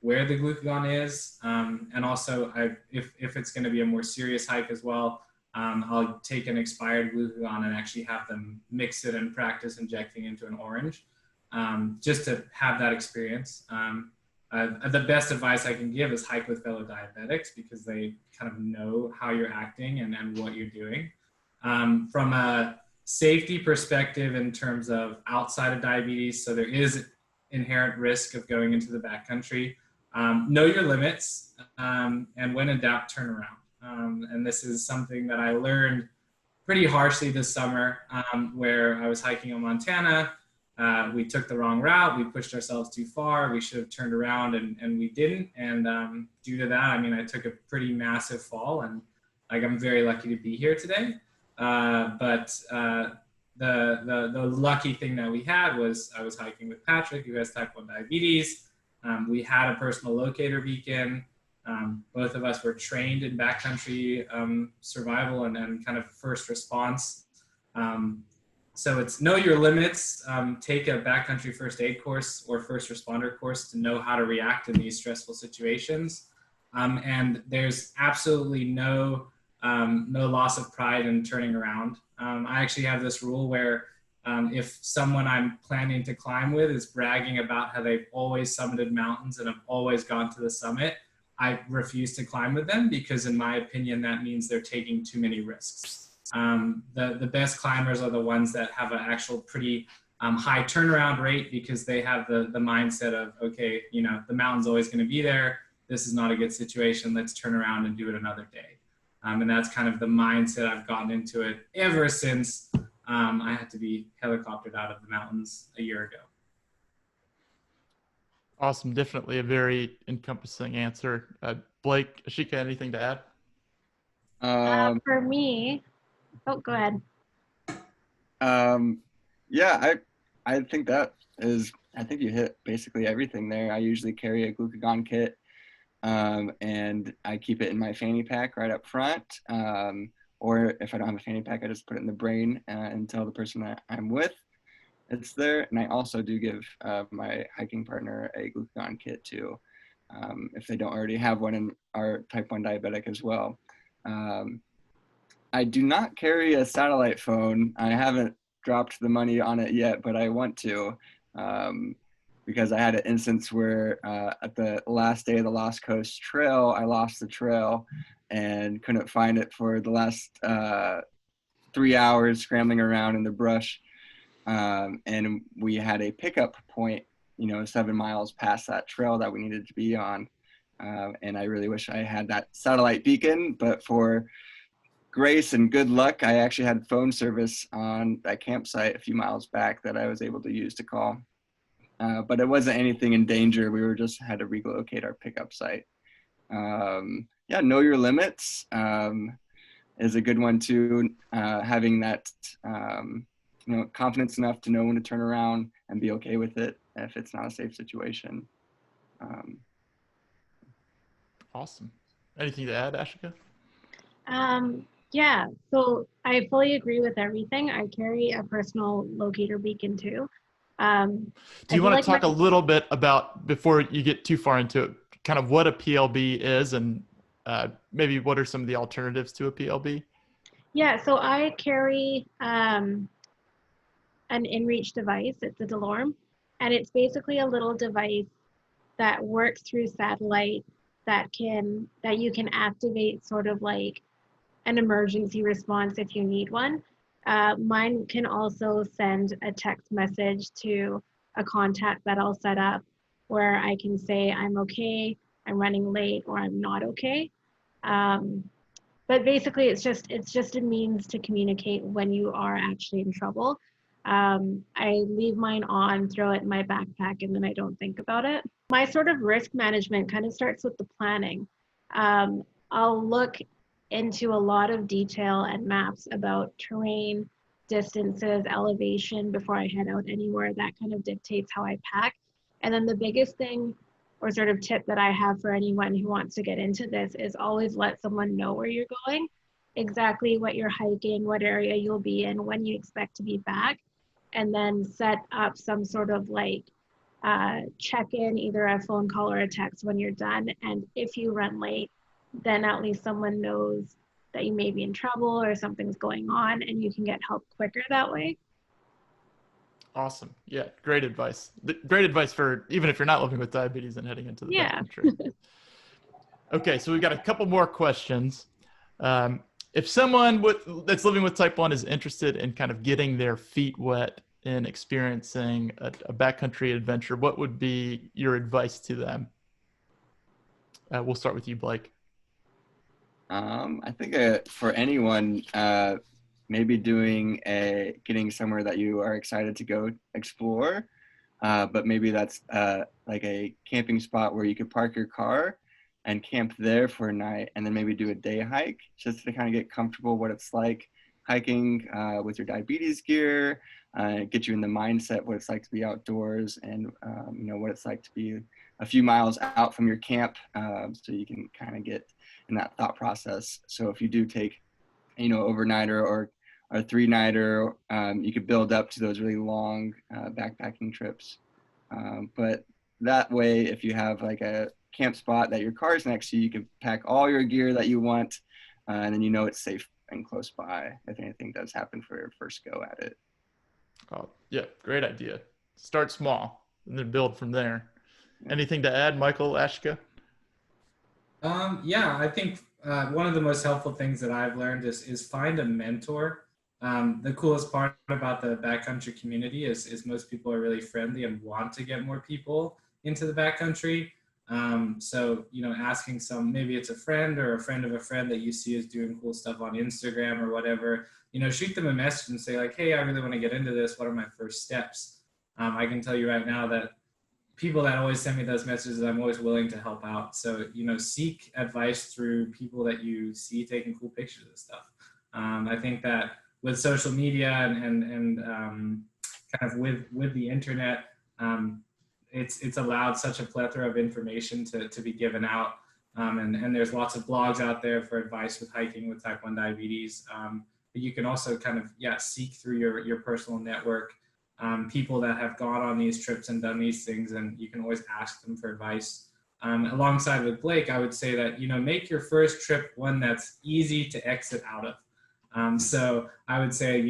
where the glucagon is. And also if it's going to be a more serious hike as well, I'll take an expired glucagon and actually have them mix it and practice injecting into an orange, just to have that experience. The best advice I can give is hike with fellow diabetics, because they kind of know how you're acting and what you're doing. From a safety perspective, in terms of outside of diabetes, so there is inherent risk of going into the backcountry. Know your limits, and when in doubt, turn around. And this is something that I learned pretty harshly this summer, where I was hiking in Montana. We took the wrong route. We pushed ourselves too far. We should have turned around, and we didn't. And due to that, I took a pretty massive fall, and I'm very lucky to be here today. But the lucky thing that we had was I was hiking with Patrick, who has type 1 diabetes. We had a personal locator beacon. Both of us were trained in backcountry survival and kind of first response. So it's know your limits. Take a backcountry first aid course or first responder course to know how to react in these stressful situations. And there's absolutely no loss of pride in turning around. I actually have this rule where if someone I'm planning to climb with is bragging about how they've always summited mountains and have always gone to the summit, I refuse to climb with them, because in my opinion, that means they're taking too many risks. The best climbers are the ones that have an actual pretty high turnaround rate, because they have the mindset of, okay, the mountain's always going to be there. This is not a good situation. Let's turn around and do it another day. And that's kind of the mindset I've gotten into it ever since I had to be helicoptered out of the mountains a year ago. Awesome. Definitely a very encompassing answer. Blake, Ashika, anything to add? For me, oh, go ahead. Yeah, I think I think you hit basically everything there. I usually carry a glucagon kit, and I keep it in my fanny pack right up front. Or if I don't have a fanny pack, I just put it in the brain and tell the person that I'm with it's there. And I also do give my hiking partner a glucagon kit too, if they don't already have one and are type 1 diabetic as well. I do not carry a satellite phone. I haven't dropped the money on it yet, but I want to, because I had an instance where at the last day of the Lost Coast Trail, I lost the trail and couldn't find it for the last 3 hours scrambling around in the brush. And we had a pickup point, 7 miles past that trail that we needed to be on. And I really wish I had that satellite beacon, but for grace and good luck, I actually had phone service on that campsite a few miles back that I was able to use to call. But it wasn't anything in danger. We were just had to relocate our pickup site. Yeah, know your limits is a good one too. Having that, confidence enough to know when to turn around and be okay with it if it's not a safe situation. Awesome. Anything to add, Ashika? Yeah, so I fully agree with everything. I carry a personal locator beacon too. Do you want to talk a little bit about, before you get too far into it, kind of what a PLB is and maybe what are some of the alternatives to a PLB? Yeah, so I carry an InReach device. It's a DeLorme, and it's basically a little device that works through satellite that you can activate sort of like an emergency response if you need one. Mine can also send a text message to a contact that I'll set up where I can say I'm okay, I'm running late, or I'm not okay. But basically it's just a means to communicate when you are actually in trouble. I leave mine on, throw it in my backpack, and then I don't think about it. My sort of risk management kind of starts with the planning. I'll look into a lot of detail and maps about terrain, distances, elevation before I head out anywhere. That kind of dictates how I pack. And then the biggest thing or sort of tip that I have for anyone who wants to get into this is always let someone know where you're going, exactly what you're hiking, what area you'll be in, when you expect to be back, and then set up some sort of like check-in, either a phone call or a text when you're done. And if you run late, then at least someone knows that you may be in trouble or something's going on and you can get help quicker that way. Awesome. Yeah, great advice. Great advice for even if you're not living with diabetes and heading into the backcountry. Okay, so we've got a couple more questions. If someone that's living with type 1 is interested in kind of getting their feet wet and experiencing a backcountry adventure, what would be your advice to them? We'll start with you, Blake. I think for anyone, maybe getting somewhere that you are excited to go explore, but maybe that's like a camping spot where you could park your car and camp there for a night, and then maybe do a day hike just to kind of get comfortable what it's like hiking with your diabetes gear, get you in the mindset what it's like to be outdoors, and what it's like to be a few miles out from your camp, so you can kind of get in that thought process. So if you do take overnighter or a 3-nighter, you could build up to those really long backpacking trips, but that way if you have like a camp spot that your car is next to, you can pack all your gear that you want, and then it's safe and close by if anything does happen for your first go at it. Oh, yeah, great idea. Start small and then build from there. Anything to add, Michael, Ashika? Yeah, I think one of the most helpful things that I've learned is find a mentor. The coolest part about the backcountry community is most people are really friendly and want to get more people into the backcountry. So, asking maybe it's a friend or a friend of a friend that you see is doing cool stuff on Instagram or whatever, shoot them a message and say like, hey, I really want to get into this. What are my first steps? I can tell you right now that people that always send me those messages, I'm always willing to help out. So, seek advice through people that you see taking cool pictures of stuff. I think that with social media and kind of with the internet, it's allowed such a plethora of information to be given out. And there's lots of blogs out there for advice with hiking with type 1 diabetes. But you can also kind of, seek through your personal network, people that have gone on these trips and done these things, and you can always ask them for advice. Alongside with Blake, I would say that, make your first trip one that's easy to exit out of. So I would say,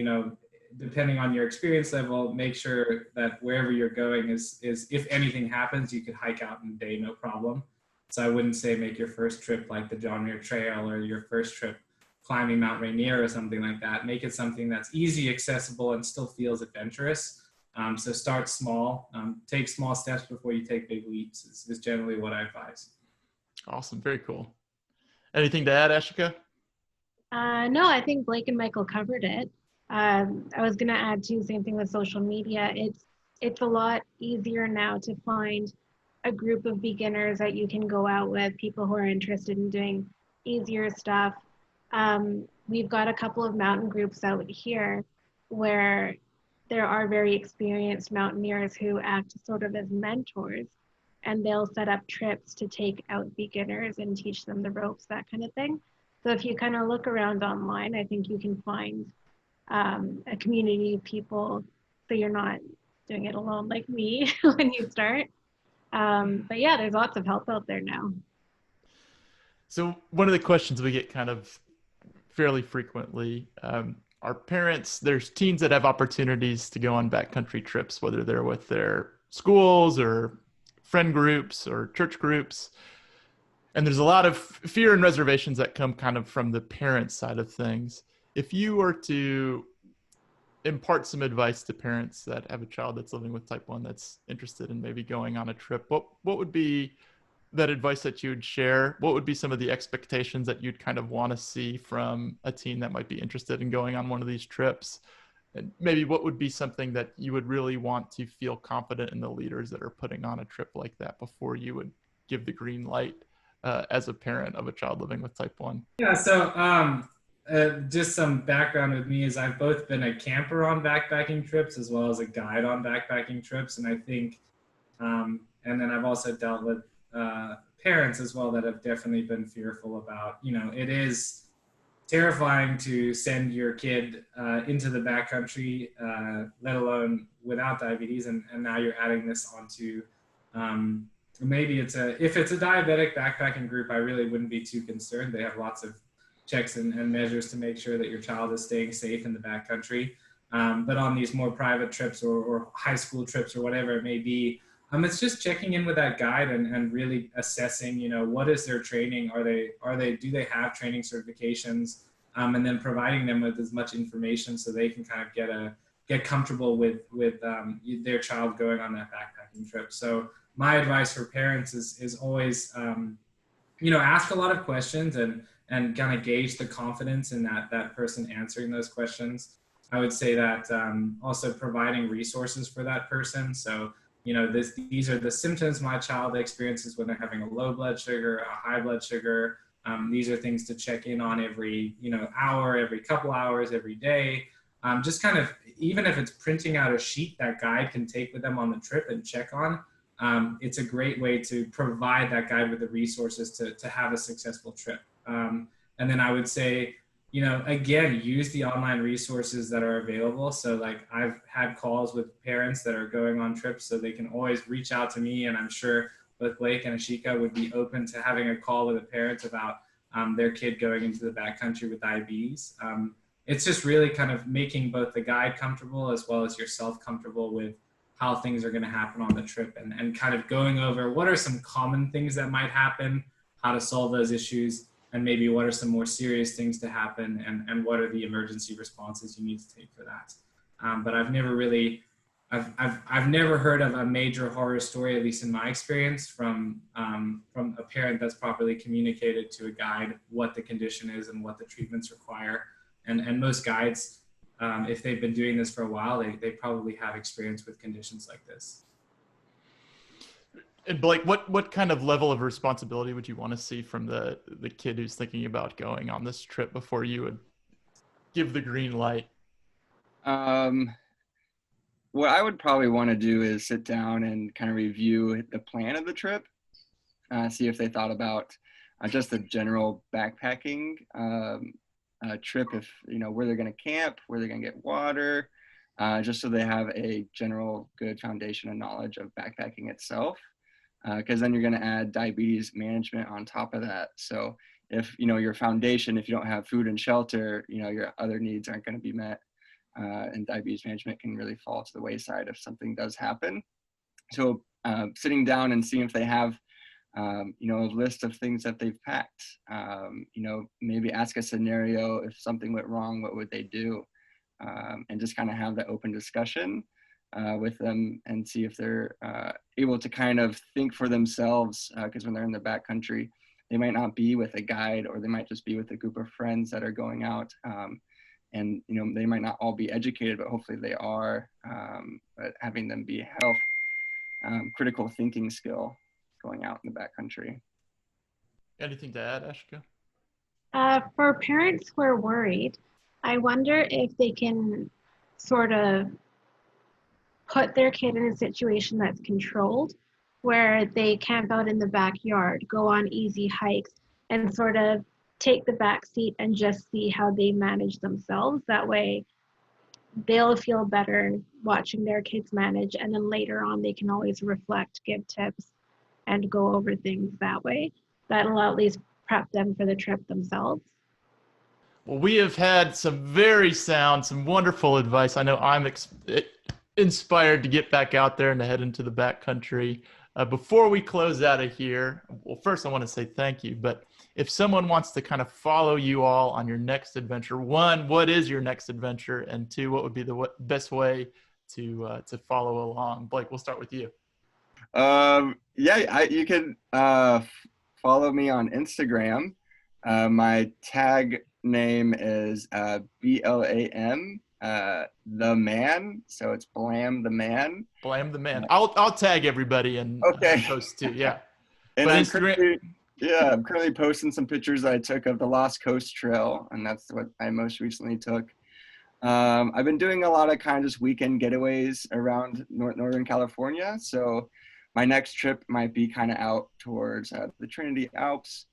depending on your experience level, make sure that wherever you're going is if anything happens, you could hike out in a day, no problem. So I wouldn't say make your first trip like the John Muir Trail or your first trip climbing Mount Rainier or something like that. Make it something that's easy, accessible, and still feels adventurous. So start small, take small steps before you take big leaps is generally what I advise. Awesome. Very cool. Anything to add, Ashika? No, I think Blake and Michael covered it. I was going to add too, same thing with social media. It's a lot easier now to find a group of beginners that you can go out with, people who are interested in doing easier stuff. We've got a couple of mountain groups out here where there are very experienced mountaineers who act sort of as mentors, and they'll set up trips to take out beginners and teach them the ropes, that kind of thing. So if you kind of look around online, I think you can find a community of people, so you're not doing it alone like me when you start. But yeah, there's lots of help out there now. So one of the questions we get kind of fairly frequently, our parents, there's teens that have opportunities to go on backcountry trips, whether they're with their schools or friend groups or church groups. And there's a lot of fear and reservations that come kind of from the parent side of things. If you were to impart some advice to parents that have a child that's living with type 1 that's interested in maybe going on a trip, what would be that advice that you would share? What would be some of the expectations that you'd kind of want to see from a teen that might be interested in going on one of these trips? And maybe what would be something that you would really want to feel confident in the leaders that are putting on a trip like that before you would give the green light as a parent of a child living with type 1? Yeah, so just some background with me is I've both been a camper on backpacking trips as well as a guide on backpacking trips. And I think, and then I've also dealt with parents as well that have definitely been fearful about, it is terrifying to send your kid into the backcountry, let alone without diabetes. And now you're adding this onto, maybe if it's a diabetic backpacking group, I really wouldn't be too concerned. They have lots of checks and measures to make sure that your child is staying safe in the backcountry. But on these more private trips or high school trips or whatever it may be, it's just checking in with that guide and really assessing, what is their training? Do they have training certifications? And then providing them with as much information so they can kind of get comfortable with their child going on that backpacking trip. So my advice for parents is always, ask a lot of questions and kind of gauge the confidence in that person answering those questions. I would say that also providing resources for that person. So, these are the symptoms my child experiences when they're having a low blood sugar, a high blood sugar. These are things to check in on every, hour, every couple hours, every day. Just kind of, even if it's printing out a sheet that guide can take with them on the trip and check on, it's a great way to provide that guide with the resources to have a successful trip. And then I would say, again, use the online resources that are available. So like I've had calls with parents that are going on trips, so they can always reach out to me. And I'm sure both Blake and Ashika would be open to having a call with a parent about their kid going into the backcountry with diabetes. It's just really kind of making both the guide comfortable as well as yourself comfortable with how things are going to happen on the trip, and kind of going over what are some common things that might happen, how to solve those issues, and maybe what are some more serious things to happen, and what are the emergency responses you need to take for that. But I've never really I've never heard of a major horror story, at least in my experience, from a parent that's properly communicated to a guide what the condition is and what the treatments require. And most guides, if they've been doing this for a while, they probably have experience with conditions like this. And Blake, what kind of level of responsibility would you want to see from the kid who's thinking about going on this trip before you would give the green light? What I would probably want to do is sit down and kind of review the plan of the trip, see if they thought about just the general backpacking trip, if where they're going to camp, where they're going to get water, just so they have a general good foundation and knowledge of backpacking itself. Because then you're going to add diabetes management on top of that. So if your foundation, if you don't have food and shelter, your other needs aren't going to be met. And diabetes management can really fall to the wayside if something does happen. So sitting down and seeing if they have, a list of things that they've packed, maybe ask a scenario, if something went wrong, what would they do? And just kind of have that open discussion with them and see if they're able to kind of think for themselves, because when they're in the backcountry, they might not be with a guide, or they might just be with a group of friends that are going out. And they might not all be educated, but hopefully they are. But having them be health, critical thinking skill going out in the backcountry. Anything to add, Ashika? For parents who are worried, I wonder if they can sort of put their kid in a situation that's controlled, where they camp out in the backyard, go on easy hikes, and sort of take the back seat and just see how they manage themselves. That way they'll feel better watching their kids manage, and then later on they can always reflect, give tips, and go over things that way. That'll at least prep them for the trip themselves. Well, we have had some very sound, some wonderful advice. I know I'm inspired to get back out there and to head into the backcountry. Before we close out of here, well, first I want to say thank you, but if someone wants to kind of follow you all on your next adventure, one, what is your next adventure? And two, what would be the best way to follow along? Blake, we'll start with you. You can follow me on Instagram. My tag name is BLAM, the man. So it's Blam the man. Blam the man. I'll tag everybody and post too. Yeah. And I'm currently posting some pictures that I took of the Lost Coast Trail, and that's what I most recently took. I've been doing a lot of kind of just weekend getaways around Northern California. So my next trip might be kind of out towards the Trinity Alps,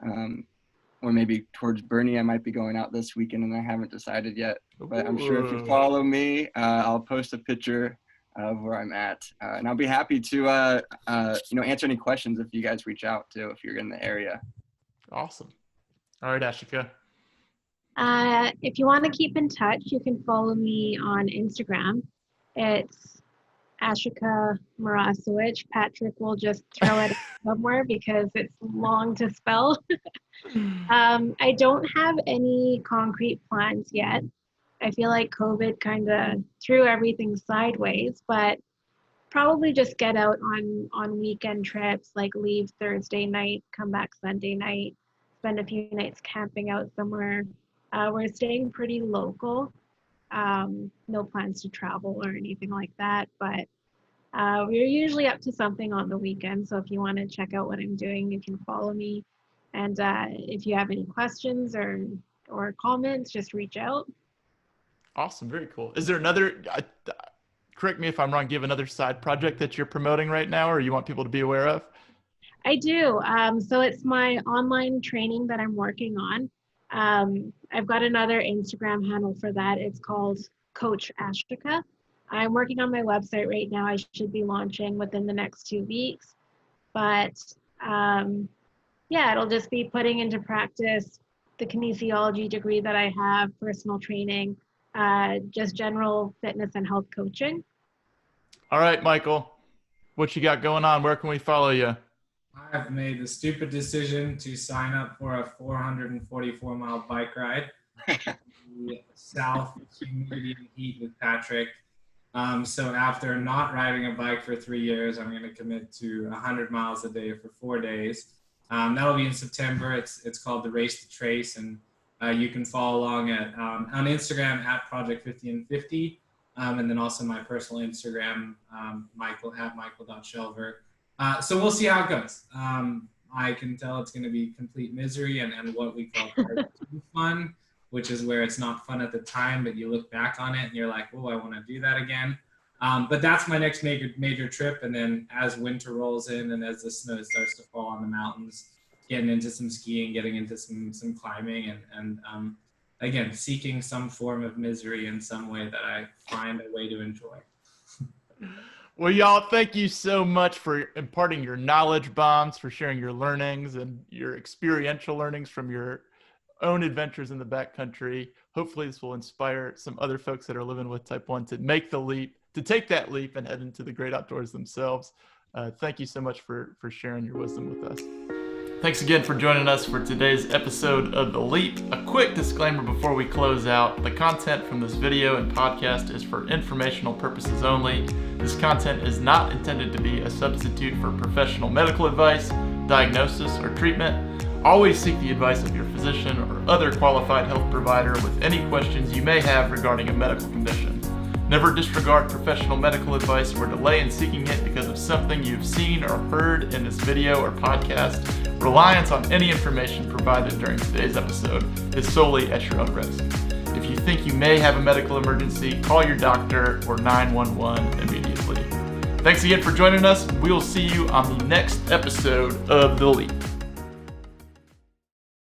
or maybe towards Bernie. I might be going out this weekend, and I haven't decided yet. But I'm sure if you follow me, I'll post a picture of where I'm at, and I'll be happy to answer any questions if you guys reach out too, if you're in the area. Awesome. All right, Ashika. If you want to keep in touch, you can follow me on Instagram. It's Ashika Morasiewicz. Patrick will just throw it somewhere because it's long to spell. I don't have any concrete plans yet. I feel like COVID kind of threw everything sideways, but probably just get out on weekend trips, like leave Thursday night, come back Sunday night, spend a few nights camping out somewhere. We're staying pretty local. No plans to travel or anything like that, but we're usually up to something on the weekend. So if you want to check out what I'm doing, you can follow me. And if you have any questions or comments, just reach out. Awesome. Very cool. Is there another, correct me if I'm wrong, do you have another side project that you're promoting right now or you want people to be aware of? I do. So it's my online training that I'm working on. I've got another Instagram handle for that. It's called Coach Ashika. I'm working on my website right now. I should be launching within the next 2 weeks. But it'll just be putting into practice the kinesiology degree that I have, personal training, just general fitness and health coaching. All right, Michael, what you got going on? Where can we follow you? I've made the stupid decision to sign up for a 444-mile bike ride south humidity and heat with Patrick. So after not riding a bike for 3 years, I'm going to commit to 100 miles a day for 4 days. That'll be in September. It's called the Race to Trace, and you can follow along on Instagram at Project 50 and 50, and then also my personal Instagram, michael@michael.shelver. So we'll see how it goes. I can tell it's going to be complete misery and what we call fun, which is where it's not fun at the time, but you look back on it and you're like, oh, I want to do that again. But that's my next major trip. And then as winter rolls in and as the snow starts to fall on the mountains, getting into some skiing, getting into some climbing, and again, seeking some form of misery in some way that I find a way to enjoy. Well, y'all, thank you so much for imparting your knowledge bombs, for sharing your learnings and your experiential learnings from your own adventures in the backcountry. Hopefully this will inspire some other folks that are living with type 1 to make the leap, to take that leap and head into the great outdoors themselves. Thank you so much for sharing your wisdom with us. Thanks again for joining us for today's episode of The Leap. A quick disclaimer before we close out. The content from this video and podcast is for informational purposes only. This content is not intended to be a substitute for professional medical advice, diagnosis, or treatment. Always seek the advice of your physician or other qualified health provider with any questions you may have regarding a medical condition. Never disregard professional medical advice or delay in seeking it because of something you've seen or heard in this video or podcast. Reliance on any information provided during today's episode is solely at your own risk. If you think you may have a medical emergency, call your doctor or 911 immediately. Thanks again for joining us. We'll see you on the next episode of The Leap.